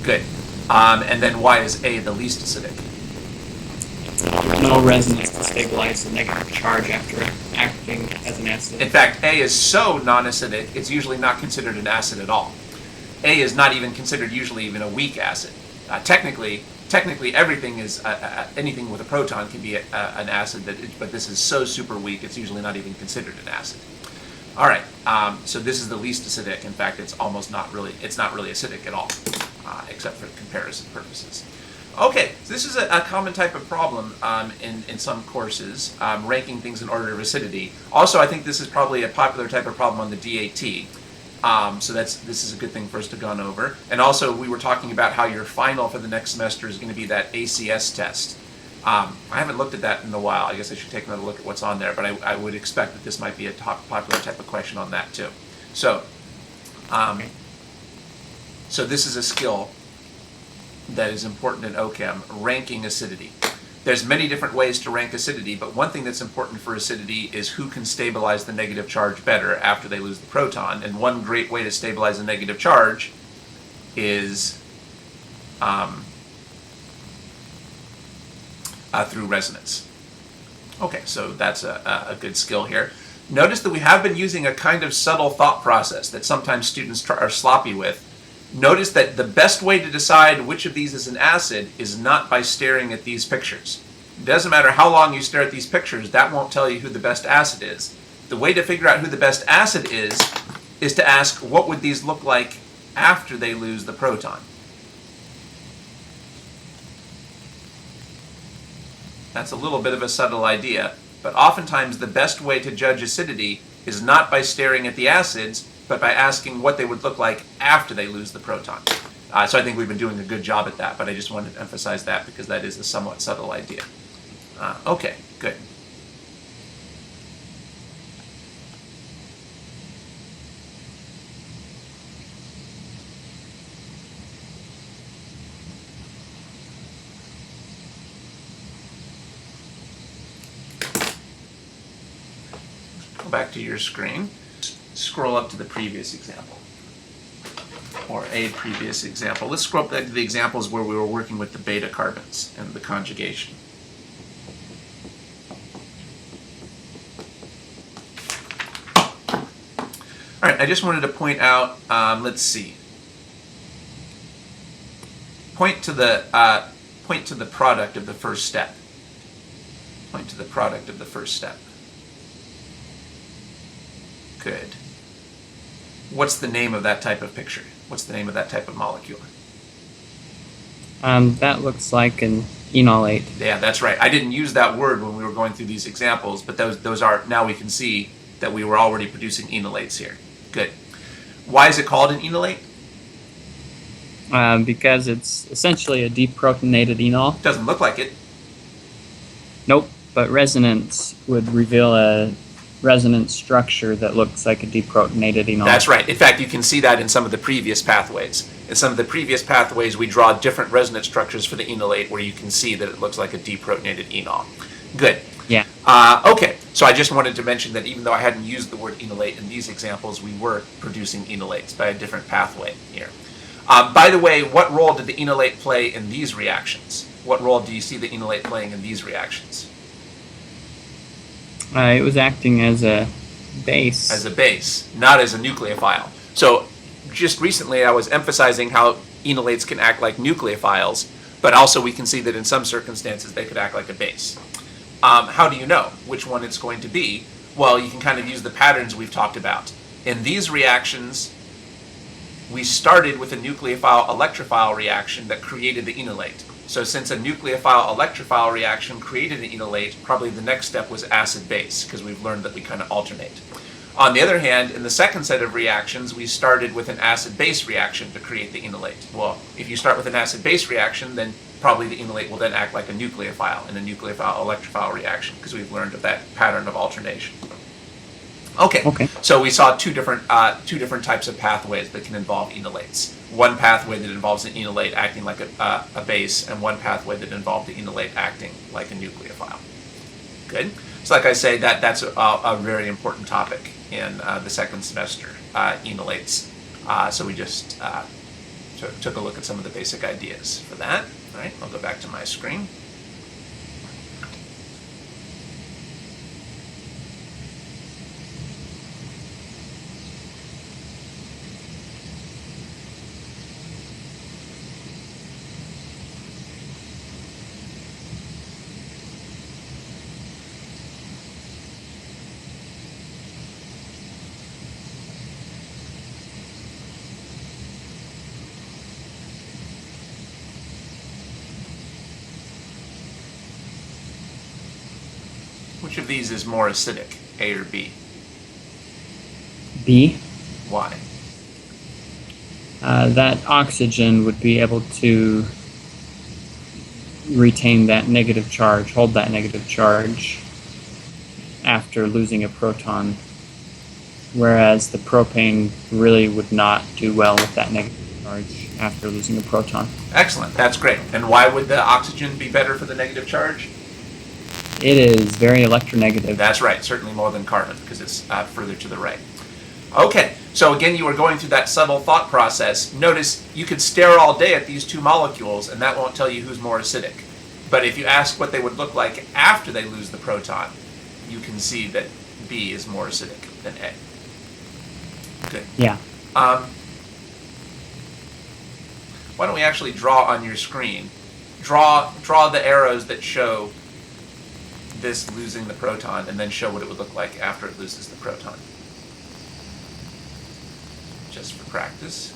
Good. And then why is A the least acidic? No resonance to stabilize the negative charge after acting as an acid. In fact, A is so non-acidic, it's usually not considered an acid at all. A is not even considered usually even a weak acid. Technically everything is, anything with a proton can be an acid, but this is so super weak, it's usually not even considered an acid. All right, so this is the least acidic. In fact, it's not really acidic at all, except for comparison purposes. Okay, so this is a common type of problem in some courses, ranking things in order of acidity. Also, I think this is probably a popular type of problem on the DAT. So this is a good thing for us to gone over. And also, we were talking about how your final for the next semester is going to be that ACS test. I haven't looked at that in a while. I guess I should take another look at what's on there, but I would expect that this might be a popular type of question on that too. So this is a skill that is important in ochem, ranking acidity. There's many different ways to rank acidity, but one thing that's important for acidity is who can stabilize the negative charge better after they lose the proton. And one great way to stabilize a negative charge is through resonance. Okay, so that's a good skill here. Notice that we have been using a kind of subtle thought process that sometimes students are sloppy with. Notice that the best way to decide which of these is an acid is not by staring at these pictures. It doesn't matter how long you stare at these pictures, that won't tell you who the best acid is. The way to figure out who the best acid is to ask what would these look like after they lose the proton. That's a little bit of a subtle idea, but oftentimes the best way to judge acidity is not by staring at the acids, but by asking what they would look like after they lose the proton. So I think we've been doing a good job at that, but I just wanted to emphasize that because that is a somewhat subtle idea. Okay, good. Go back to your screen. Scroll up to the previous example, or a previous example. Let's scroll up to the examples where we were working with the beta carbons and the conjugation. All right, I just wanted to point out, let's see. Point to the product of the first step. Point to the product of the first step. Good. What's the name of that type of picture? What's the name of that type of molecule? That looks like an enolate. Yeah, that's right. I didn't use that word when we were going through these examples, but those are, now we can see that we were already producing enolates here. Good. Why is it called an enolate? Because it's essentially a deprotonated enol. Doesn't look like it. Nope, but resonance would reveal a resonance structure that looks like a deprotonated enol. That's right. In fact, you can see that in some of the previous pathways. In some of the previous pathways, we draw different resonance structures for the enolate where you can see that it looks like a deprotonated enol. Good. Yeah. Okay, so I just wanted to mention that even though I hadn't used the word enolate in these examples, we were producing enolates by a different pathway here. By the way, what role did the enolate play in these reactions? What role do you see the enolate playing in these reactions? It was acting as a base. As a base, not as a nucleophile. So just recently I was emphasizing how enolates can act like nucleophiles, but also we can see that in some circumstances they could act like a base. How do you know which one it's going to be? Well, you can kind of use the patterns we've talked about. In these reactions, we started with a nucleophile-electrophile reaction that created the enolate. So since a nucleophile-electrophile reaction created an enolate, probably the next step was acid-base, because we've learned that we kind of alternate. On the other hand, in the second set of reactions, we started with an acid-base reaction to create the enolate. Well, if you start with an acid-base reaction, then probably the enolate will then act like a nucleophile in a nucleophile-electrophile reaction, because we've learned of that pattern of alternation. Okay. So we saw two different types of pathways that can involve enolates. One pathway that involves an enolate acting like a base, and one pathway that involved the enolate acting like a nucleophile. Good. So like I say, that's a very important topic in the second semester, enolates. So we just took a look at some of the basic ideas for that. All right, I'll go back to my screen. Which of these is more acidic, A or B? B. Why? That oxygen would be able to retain that negative charge, hold that negative charge after losing a proton, whereas the propane really would not do well with that negative charge after losing a proton. Excellent, that's great. And why would the oxygen be better for the negative charge? It is very electronegative. That's right, certainly more than carbon, because it's further to the right. Okay, so again, you were going through that subtle thought process. Notice you could stare all day at these two molecules, and that won't tell you who's more acidic. But if you ask what they would look like after they lose the proton, you can see that B is more acidic than A. Good. Yeah. Why don't we actually draw on your screen? Draw the arrows that show this losing the proton, and then show what it would look like after it loses the proton. Just for practice.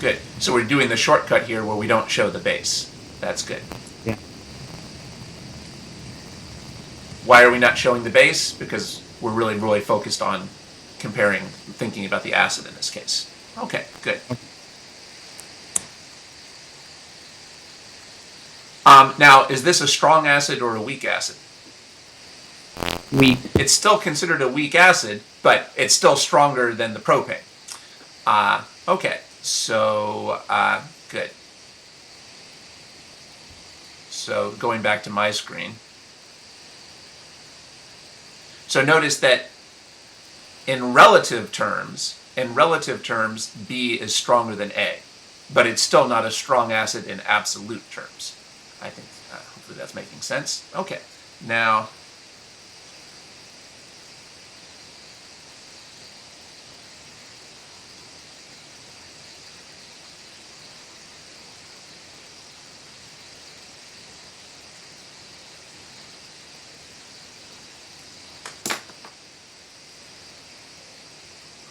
Good. So we're doing the shortcut here where we don't show the base. That's good. Yeah. Why are we not showing the base? Because we're really focused on thinking about the acid in this case. Okay, good. Now, is this a strong acid or a weak acid? Weak. It's still considered a weak acid, but it's still stronger than the propane. Okay, so good. So going back to my screen. So notice that in relative terms, B is stronger than A, but it's still not a strong acid in absolute terms. I think hopefully that's making sense. Okay, now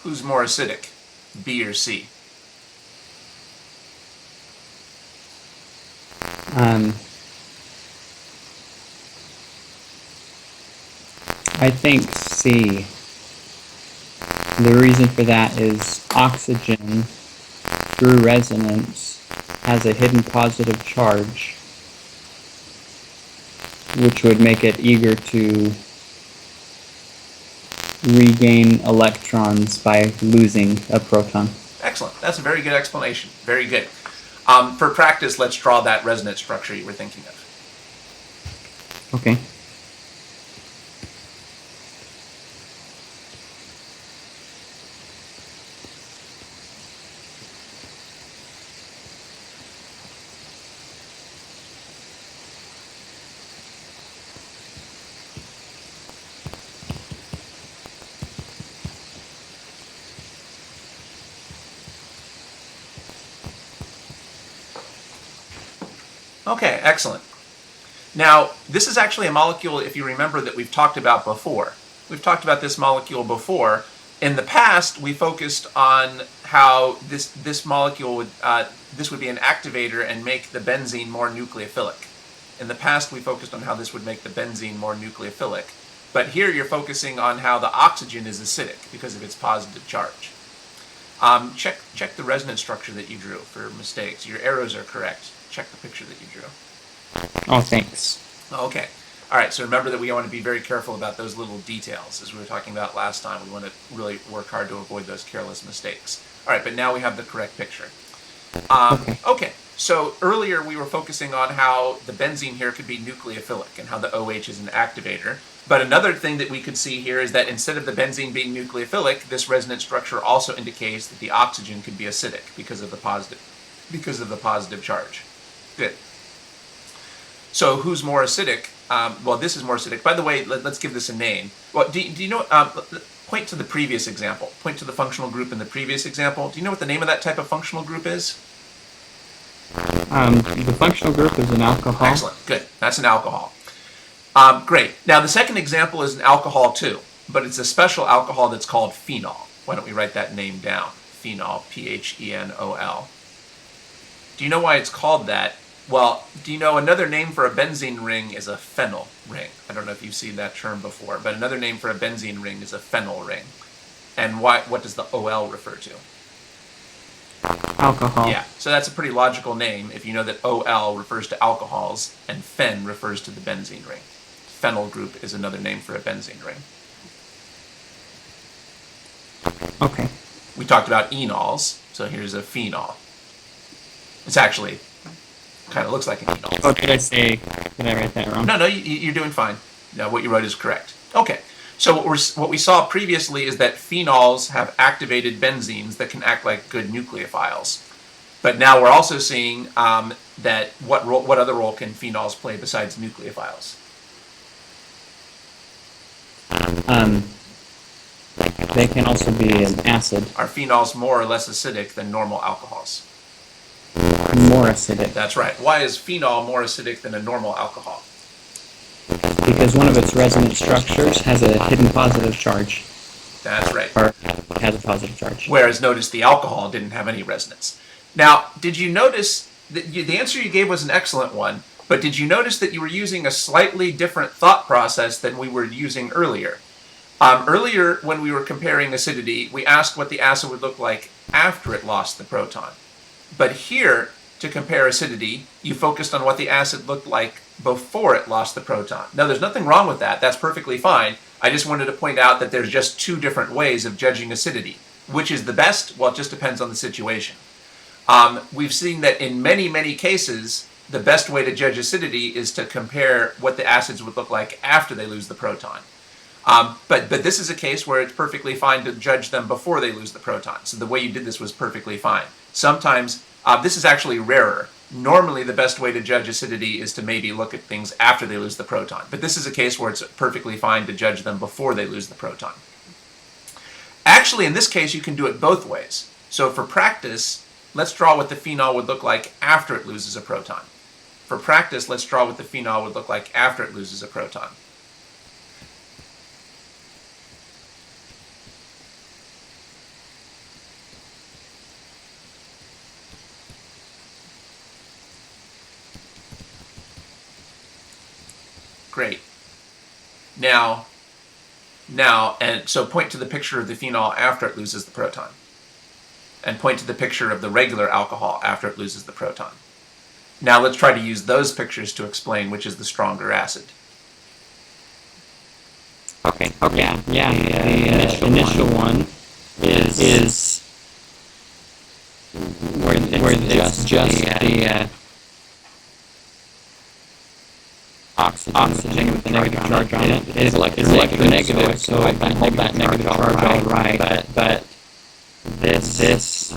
who's more acidic, B or C? I think C. The reason for that is oxygen, through resonance, has a hidden positive charge, which would make it eager to regain electrons by losing a proton. Excellent. That's a very good explanation. Very good. For practice, let's draw that resonance structure you were thinking of. Okay. Okay, excellent. Now, this is actually a molecule, if you remember, that we've talked about before. We've talked about this molecule before. In the past, we focused on how this molecule would be an activator and make the benzene more nucleophilic. In the past, we focused on how this would make the benzene more nucleophilic. But here you're focusing on how the oxygen is acidic because of its positive charge. Check the resonance structure that you drew for mistakes. Your arrows are correct. Check the picture that you drew. Oh, thanks. Okay. All right, so remember that we want to be very careful about those little details. As we were talking about last time, we want to really work hard to avoid those careless mistakes. All right, but now we have the correct picture. Okay, so earlier we were focusing on how the benzene here could be nucleophilic and how the OH is an activator. But another thing that we could see here is that instead of the benzene being nucleophilic, this resonance structure also indicates that the oxygen could be acidic because of the positive charge. Good. So who's more acidic? Well, this is more acidic. By the way, let's give this a name. Well, do you know? Point to the previous example. Point to the functional group in the previous example. Do you know what the name of that type of functional group is? The functional group is an alcohol. Excellent. Good. That's an alcohol. Great. Now, the second example is an alcohol too, but it's a special alcohol that's called phenol. Why don't we write that name down? Phenol, Phenol. Do you know why it's called that? Well, do you know another name for a benzene ring is a phenyl ring? I don't know if you've seen that term before, but another name for a benzene ring is a phenyl ring. And what does the OL refer to? Alcohol. Yeah, so that's a pretty logical name if you know that OL refers to alcohols and phen refers to the benzene ring. Phenyl group is another name for a benzene ring. Okay. We talked about enols, so here's a phenol. It's actually kind of looks like an enol. Oh, did I write that wrong? No, you're doing fine. No, what you wrote is correct. Okay, so what we saw previously is that phenols have activated benzenes that can act like good nucleophiles. But now we're also seeing that what other role can phenols play besides nucleophiles? They can also be an acid. Are phenols more or less acidic than normal alcohols? More acidic. That's right. Why is phenol more acidic than a normal alcohol? Because one of its resonance structures has a hidden positive charge. That's right. Or has a positive charge. Whereas notice the alcohol didn't have any resonance. Now, did you notice that the answer you gave was an excellent one, but did you notice that you were using a slightly different thought process than we were using earlier? Earlier, when we were comparing acidity, we asked what the acid would look like after it lost the proton. But here, to compare acidity, you focused on what the acid looked like before it lost the proton. Now, there's nothing wrong with that. That's perfectly fine. I just wanted to point out that there's just two different ways of judging acidity. Which is the best? Well, it just depends on the situation. We've seen that in many, many cases, the best way to judge acidity is to compare what the acids would look like after they lose the proton. But this is a case where it's perfectly fine to judge them before they lose the proton. So the way you did this was perfectly fine. Sometimes, this is actually rarer. Normally, the best way to judge acidity is to maybe look at things after they lose the proton. But this is a case where it's perfectly fine to judge them before they lose the proton. Actually, in this case, you can do it both ways. So for practice, let's draw what the phenol would look like after it loses a proton. For practice, let's draw what the phenol would look like after it loses a proton. Great. Now, and so point to the picture of the phenol after it loses the proton. And point to the picture of the regular alcohol after it loses the proton. Now let's try to use those pictures to explain which is the stronger acid. Okay. Yeah. The initial one is where it's just the oxygen with the negative charge on it is electronegative, so I can hold that negative charge all right. But this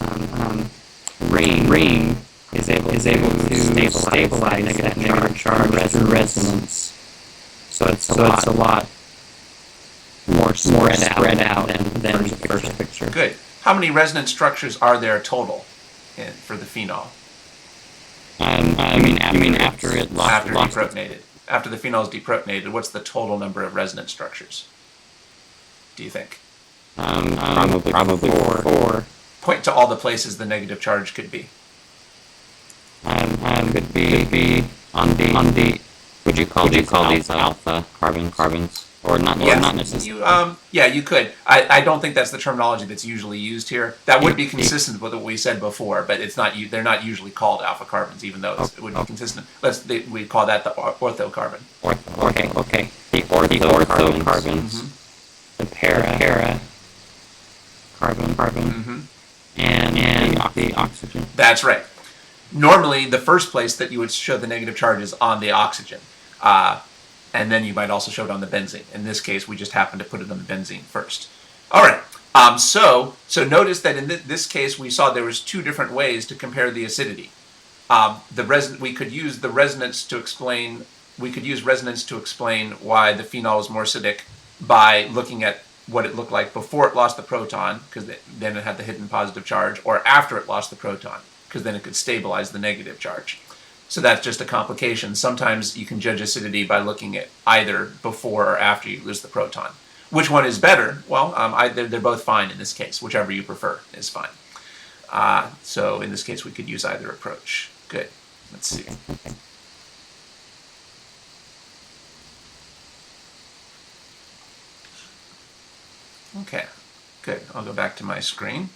ring is able to stabilize that negative charge through resonance. So it's a lot more spread out than the first picture. Good. How many resonance structures are there total for the phenol? I mean after it lost deprotonated. After the phenol is deprotonated, what's the total number of resonance structures? Do you think? Probably four. Point to all the places the negative charge could be. Could be on the. Would you call these alpha carbons or not necessarily? Yeah, you could. I don't think that's the terminology that's usually used here. That would be consistent with what we said before, but it's not. They're not usually called alpha carbons, even though it would be consistent. We call that the orthocarbon. Okay. The ortho carbons, the para carbon, and the oxygen. That's right. Normally, the first place that you would show the negative charge is on the oxygen. And then you might also show it on the benzene. In this case, we just happen to put it on the benzene first. All right. So notice that in this case, we saw there was two different ways to compare the acidity. We could use the resonance to explain. We could use resonance to explain why the phenol was more acidic by looking at what it looked like before it lost the proton, because then it had the hidden positive charge, or after it lost the proton, because then it could stabilize the negative charge. So that's just a complication. Sometimes you can judge acidity by looking at either before or after you lose the proton. Which one is better? Well, they're both fine in this case. Whichever you prefer is fine. So in this case, we could use either approach. Good. Let's see. Okay, good. I'll go back to my screen.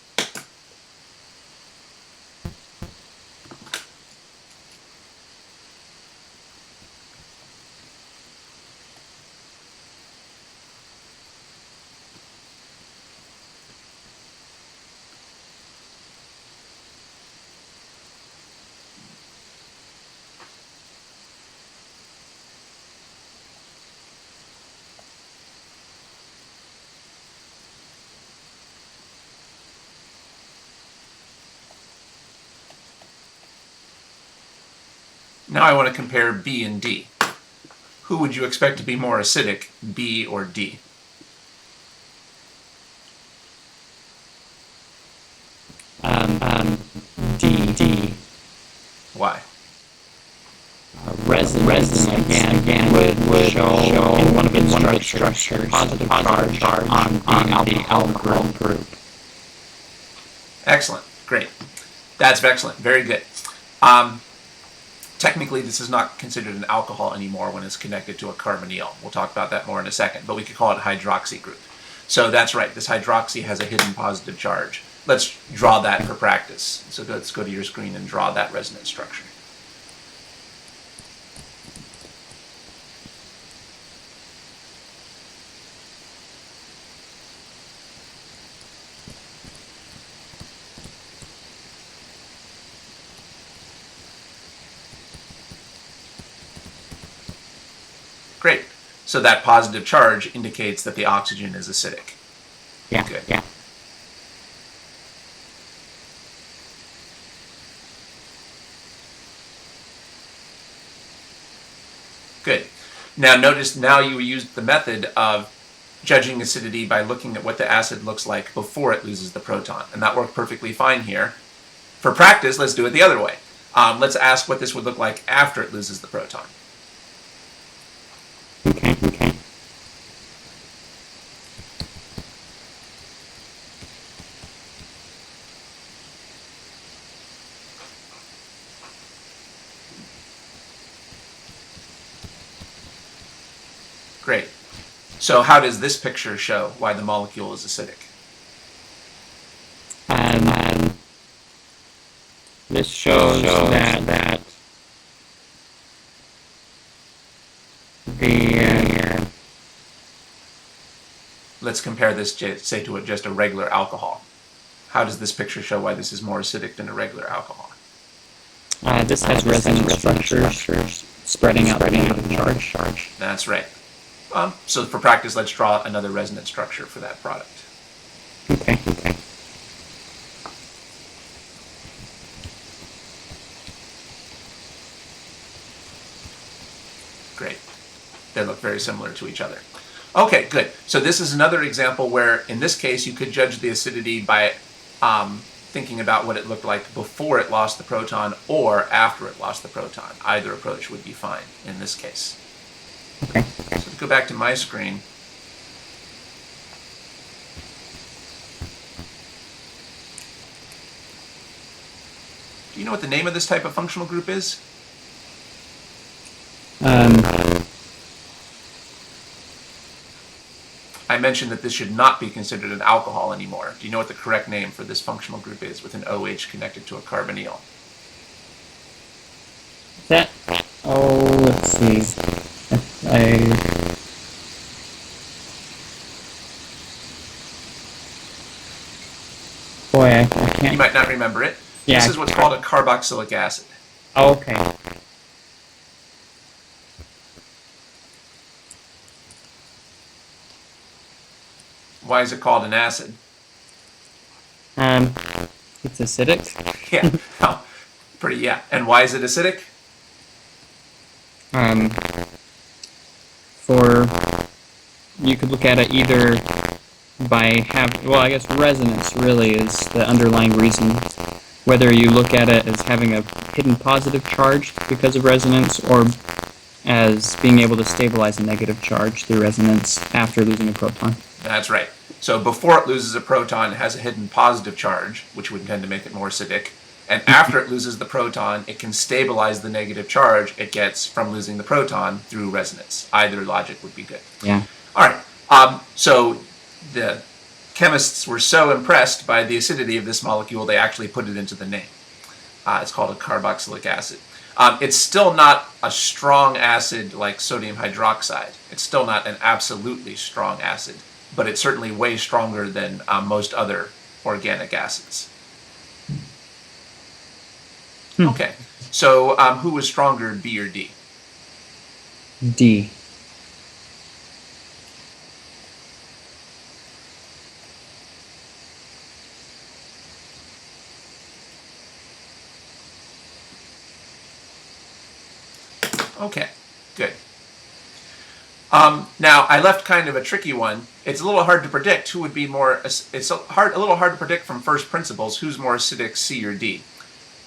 Now I want to compare B and D. Who would you expect to be more acidic, B or D? D. Why? Resonance again would show in one of its structures positive charge on the alkyl group. Excellent. Great. That's excellent. Very good. Technically, this is not considered an alcohol anymore when it's connected to a carbonyl. We'll talk about that more in a second, but we could call it a hydroxy group. So that's right. This hydroxy has a hidden positive charge. Let's draw that for practice. So let's go to your screen and draw that resonance structure. Great. So that positive charge indicates that the oxygen is acidic. Yeah. Good. Yeah. Good. Now notice you used the method of judging acidity by looking at what the acid looks like before it loses the proton. And that worked perfectly fine here. For practice, let's do it the other way. Let's ask what this would look like after it loses the proton. Okay. Great. So how does this picture show why the molecule is acidic? This shows that the Let's compare this, say, to just a regular alcohol. How does this picture show why this is more acidic than a regular alcohol? this has resonance structures spreading out the charge. That's right. So for practice, let's draw another resonance structure for that product. Okay. Great. They look very similar to each other. Okay, good. So this is another example where, in this case, you could judge the acidity by thinking about what it looked like before it lost the proton or after it lost the proton. Either approach would be fine in this case. Okay. So let's go back to my screen. Do you know what the name of this type of functional group is? I mentioned that this should not be considered an alcohol anymore. Do you know what the correct name for this functional group is with an OH connected to a carbonyl? That, oh, let's see. I can't. You might not remember it. Yeah, this is what's called a carboxylic acid. Oh, okay. Why is it called an acid? It's acidic. Yeah, oh, yeah. And why is it acidic? You could look at it either by I guess resonance really is the underlying reason. Whether you look at it as having a hidden positive charge because of resonance, or as being able to stabilize a negative charge through resonance after losing a proton. That's right. So before it loses a proton, it has a hidden positive charge, which would tend to make it more acidic. And after it loses the proton, it can stabilize the negative charge it gets from losing the proton through resonance. Either logic would be good. Yeah. All right. So the chemists were so impressed by the acidity of this molecule, they actually put it into the name. It's called a carboxylic acid. It's still not a strong acid like sodium hydroxide. It's still not an absolutely strong acid, but it's certainly way stronger than most other organic acids. Okay, so who was stronger, B or D? D. Okay, good. Now, I left kind of a tricky one. It's a little hard to predict who would be more. It's a little hard to predict from first principles who's more acidic, C or D.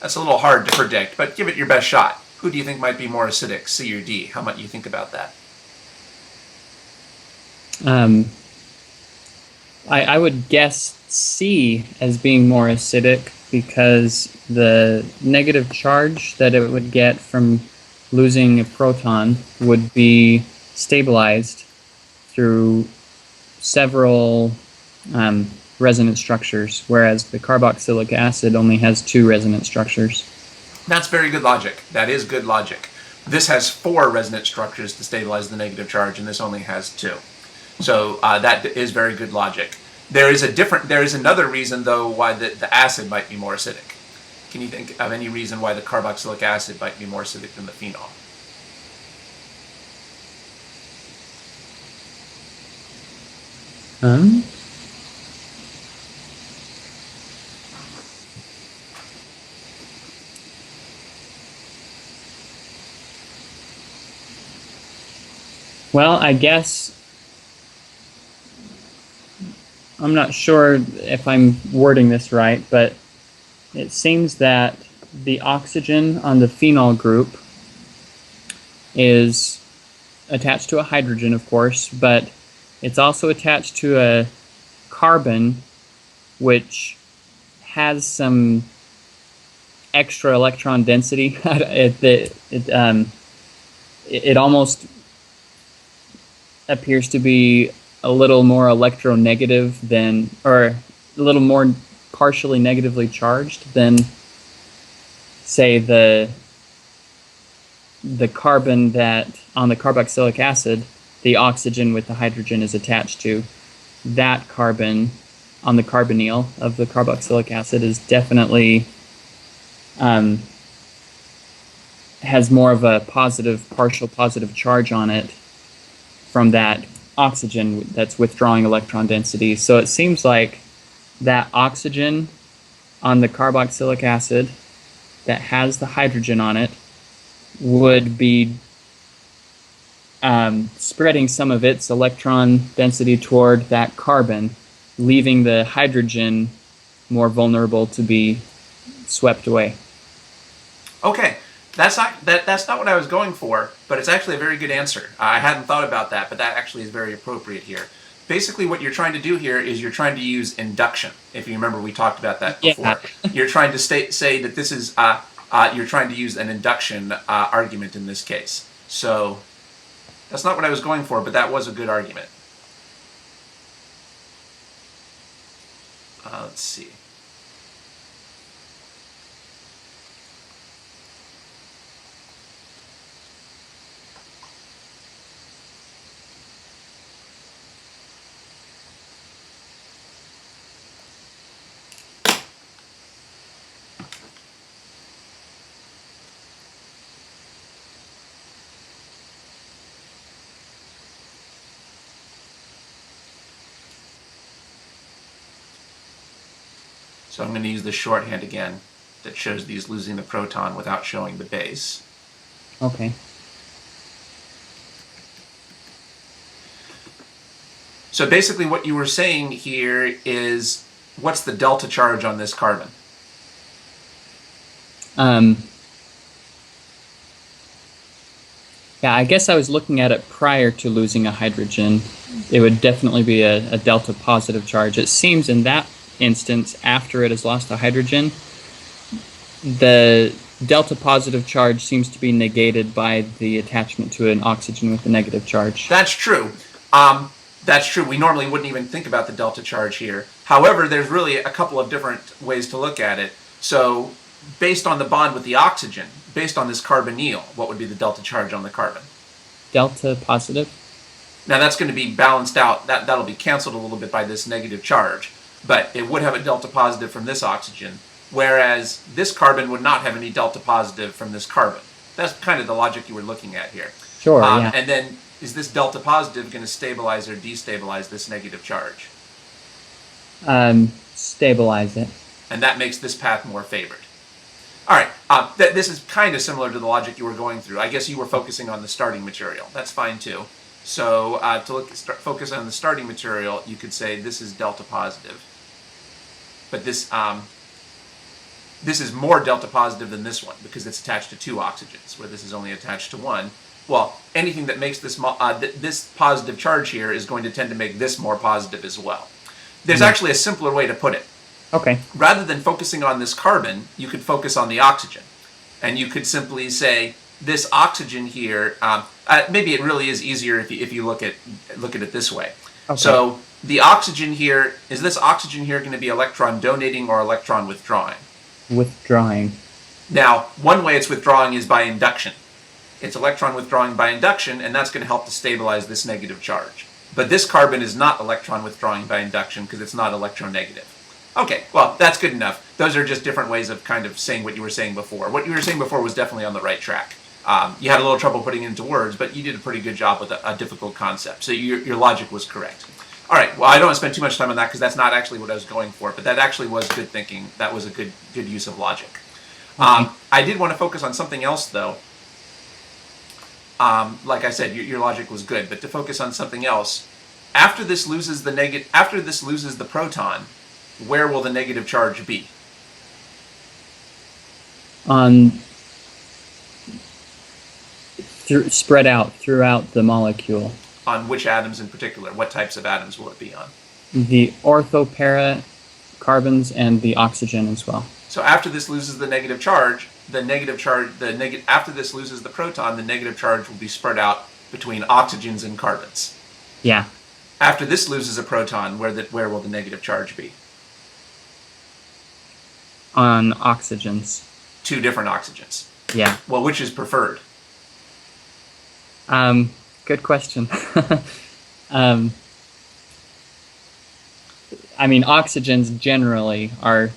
That's a little hard to predict, but give it your best shot. Who do you think might be more acidic, C or D? How might you think about that? I would guess C as being more acidic because the negative charge that it would get from losing a proton would be stabilized through several resonance structures, whereas the carboxylic acid only has 2 resonance structures. That's very good logic. That is good logic. This has 4 resonance structures to stabilize the negative charge, and this only has 2. So that is very good logic. There is another reason, though, why the acid might be more acidic. Can you think of any reason why the carboxylic acid might be more acidic than the phenol? Well, I guess I'm not sure if I'm wording this right, but it seems that the oxygen on the phenol group is attached to a hydrogen, of course, but it's also attached to a carbon, which has some extra electron density. It almost appears to be a little more electronegative than, or a little more partially negatively charged than, say, the carbon that on the carboxylic acid the oxygen with the hydrogen is attached to. That carbon on the carbonyl of the carboxylic acid is definitely has more of a partial positive charge on it from that oxygen that's withdrawing electron density. So it seems like that oxygen on the carboxylic acid that has the hydrogen on it would be spreading some of its electron density toward that carbon, leaving the hydrogen more vulnerable to be swept away. Okay, that's not what I was going for, but it's actually a very good answer. I hadn't thought about that, but that actually is very appropriate here. Basically, what you're trying to do here is you're trying to use induction. If you remember, we talked about that before. Yeah. You're trying to say that this is you're trying to use an induction argument in this case. So that's not what I was going for, but that was a good argument. Let's see. So I'm going to use the shorthand again that shows these losing the proton without showing the base. Okay. So basically what you were saying here is, what's the delta charge on this carbon? Yeah, I guess I was looking at it prior to losing a hydrogen. It would definitely be a delta positive charge. It seems in that instance, after it has lost a hydrogen, the delta positive charge seems to be negated by the attachment to an oxygen with a negative charge. That's true. That's true. We normally wouldn't even think about the delta charge here. However, there's really a couple of different ways to look at it. So based on the bond with the oxygen, based on this carbonyl, what would be the delta charge on the carbon? Delta positive? Now that's going to be balanced out. That'll be canceled a little bit by this negative charge. But it would have a delta positive from this oxygen, whereas this carbon would not have any delta positive from this carbon. That's kind of the logic you were looking at here. Sure, yeah. And then, is this delta positive going to stabilize or destabilize this negative charge? Stabilize it. And that makes this path more favored. All right, this is kind of similar to the logic you were going through. I guess you were focusing on the starting material. That's fine too. So focus on the starting material, you could say this is delta positive. But this is more delta positive than this one because it's attached to 2 oxygens, where this is only attached to 1. Well, anything that makes this this positive charge here is going to tend to make this more positive as well. There's actually a simpler way to put it. Okay. Rather than focusing on this carbon, you could focus on the oxygen. And you could simply say, this oxygen here, maybe it really is easier if you look at it this way. Okay. So the oxygen here, is this oxygen here going to be electron donating or electron withdrawing? Withdrawing. Now, one way it's withdrawing is by induction. It's electron withdrawing by induction, and that's going to help to stabilize this negative charge. But this carbon is not electron withdrawing by induction because it's not electronegative. Okay, well, that's good enough. Those are just different ways of kind of saying what you were saying before. What you were saying before was definitely on the right track. You had a little trouble putting it into words, but you did a pretty good job with a difficult concept. So your logic was correct. All right, well, I don't want to spend too much time on that because that's not actually what I was going for, but that actually was good thinking. That was a good use of logic. I did want to focus on something else, though. Like I said, your logic was good, but to focus on something else, after this loses the proton, where will the negative charge be? Spread out throughout the molecule. On which atoms in particular? What types of atoms will it be on? The ortho para carbons and the oxygen as well. So after this loses the negative charge, after this loses the proton, the negative charge will be spread out between oxygens and carbons. Yeah. After this loses a proton, where will the negative charge be? On oxygens. 2 different oxygens. Yeah. Well, which is preferred? Good question. I mean, oxygens generally are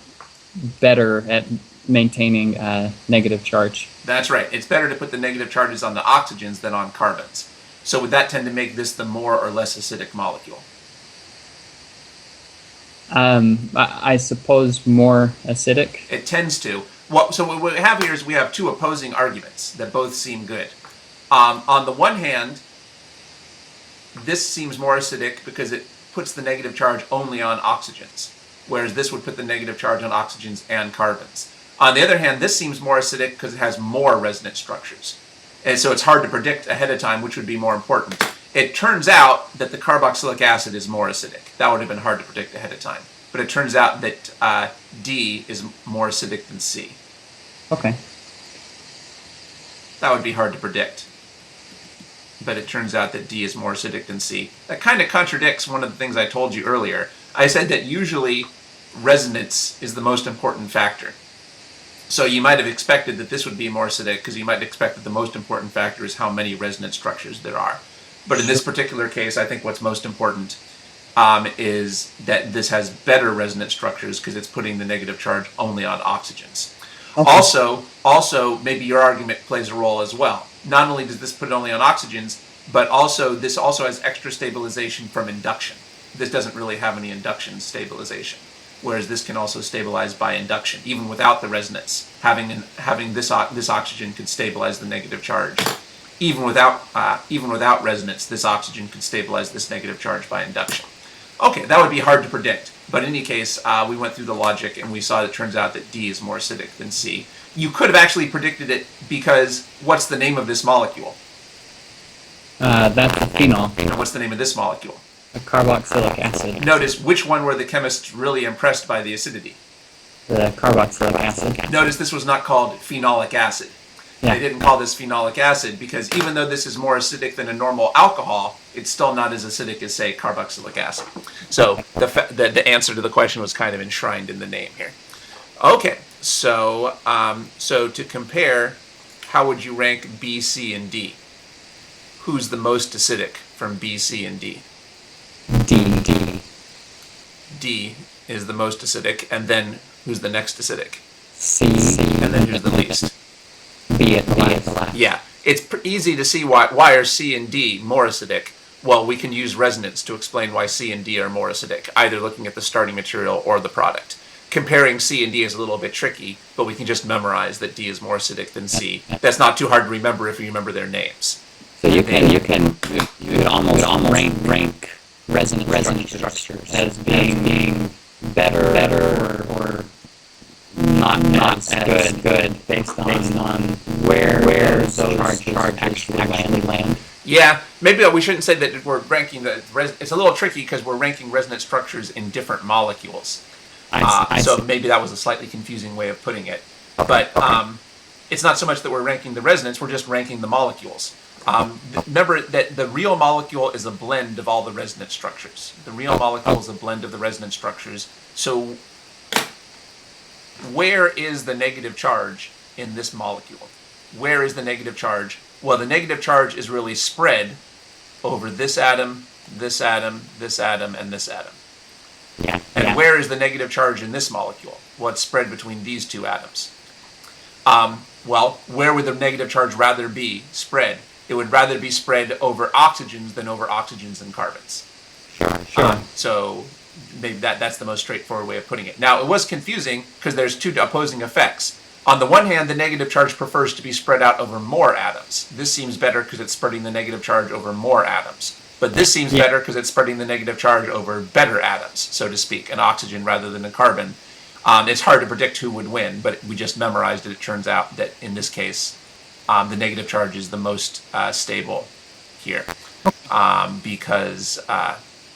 better at maintaining negative charge. That's right. It's better to put the negative charges on the oxygens than on carbons. So would that tend to make this the more or less acidic molecule? I suppose more acidic. It tends to. So what we have here is we have 2 opposing arguments that both seem good. On the one hand, this seems more acidic because it puts the negative charge only on oxygens, whereas this would put the negative charge on oxygens and carbons. On the other hand, this seems more acidic because it has more resonance structures. And so it's hard to predict ahead of time which would be more important. It turns out that the carboxylic acid is more acidic. That would have been hard to predict ahead of time. But it turns out that D is more acidic than C. Okay. That would be hard to predict. But it turns out that D is more acidic than C. That kind of contradicts one of the things I told you earlier. I said that usually resonance is the most important factor. So you might have expected that this would be more acidic because you might expect that the most important factor is how many resonance structures there are. But in this particular case, I think what's most important is that this has better resonance structures because it's putting the negative charge only on oxygens. Okay. Also, maybe your argument plays a role as well. Not only does this put it only on oxygens, but also this also has extra stabilization from induction. This doesn't really have any induction stabilization, whereas this can also stabilize by induction, even without the resonance. Having this oxygen could stabilize the negative charge. Even without resonance, this oxygen could stabilize this negative charge by induction. Okay, that would be hard to predict, but in any case, we went through the logic and we saw that it turns out that D is more acidic than C. You could have actually predicted it because what's the name of this molecule? That's a phenol. What's the name of this molecule? A carboxylic acid. Notice which one were the chemists really impressed by the acidity? The carboxylic acid. Notice this was not called phenolic acid. Yeah. They didn't call this phenolic acid because even though this is more acidic than a normal alcohol, it's still not as acidic as, say, carboxylic acid. So the answer to the question was kind of enshrined in the name here. Okay, so to compare, how would you rank B, C, and D? Who's the most acidic from B, C, and D? D. D is the most acidic, and then who's the next acidic? C. And then who's the least? B at the last. Yeah, it's easy to see why are C and D more acidic. Well, we can use resonance to explain why C and D are more acidic, either looking at the starting material or the product. Comparing C and D is a little bit tricky, but we can just memorize that D is more acidic than C. That's not too hard to remember if you remember their names. So you could almost rank resonance structures as being better or not as good based on where those charges actually land. Yeah, maybe we shouldn't say that we're ranking it's a little tricky because we're ranking resonance structures in different molecules. So maybe that was a slightly confusing way of putting it. But it's not so much that we're ranking the resonance, we're just ranking the molecules. Remember that the real molecule is a blend of all the resonance structures. The real molecule is a blend of the resonance structures. So where is the negative charge in this molecule? Where is the negative charge? Well, the negative charge is really spread over this atom, this atom, this atom, and this atom. Yeah. And where is the negative charge in this molecule? Well, it's spread between these two atoms. Well, where would the negative charge rather be spread? It would rather be spread over oxygens than over oxygens and carbons. Sure. So maybe that's the most straightforward way of putting it. Now, it was confusing because there's two opposing effects. On the one hand, the negative charge prefers to be spread out over more atoms. This seems better because it's spreading the negative charge over more atoms. But this seems better because it's spreading the negative charge over better atoms, so to speak, an oxygen rather than a carbon. It's hard to predict who would win, but we just memorized it. It turns out that in this case, the negative charge is the most stable here because,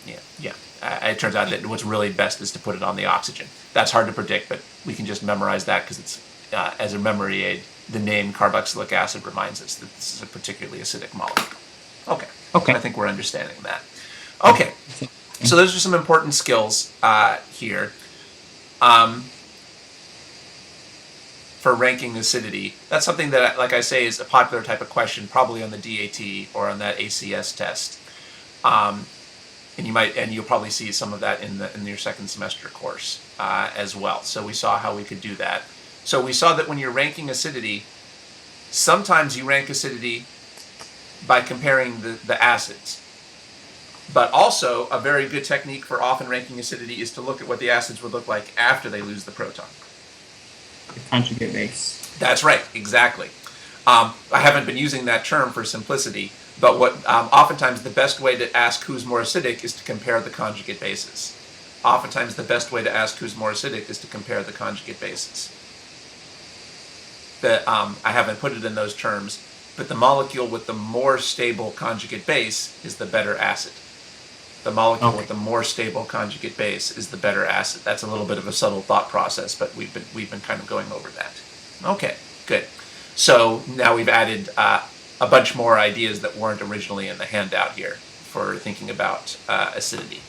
it turns out that what's really best is to put it on the oxygen. That's hard to predict, but we can just memorize that because it's, as a memory aid, the name carboxylic acid reminds us that this is a particularly acidic molecule. Okay. I think we're understanding that. Okay. So those are some important skills here. For ranking acidity. That's something that, like I say, is a popular type of question, probably on the DAT or on that ACS test. And you'll probably see some of that in your second semester course as well. So we saw how we could do that. So we saw that when you're ranking acidity, sometimes you rank acidity by comparing the acids. But also, a very good technique for often ranking acidity is to look at what the acids would look like after they lose the proton. The conjugate base. That's right, exactly. I haven't been using that term for simplicity, but oftentimes the best way to ask who's more acidic is to compare the conjugate bases. Oftentimes the best way to ask who's more acidic is to compare the conjugate bases. I haven't put it in those terms, but the molecule with the more stable conjugate base is the better acid. The molecule with the more stable conjugate base is the better acid. That's a little bit of a subtle thought process, but we've been kind of going over that. Okay, good. So now we've added a bunch more ideas that weren't originally in the handout here for thinking about acidity.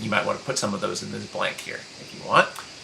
You might want to put some of those in this blank here if you want.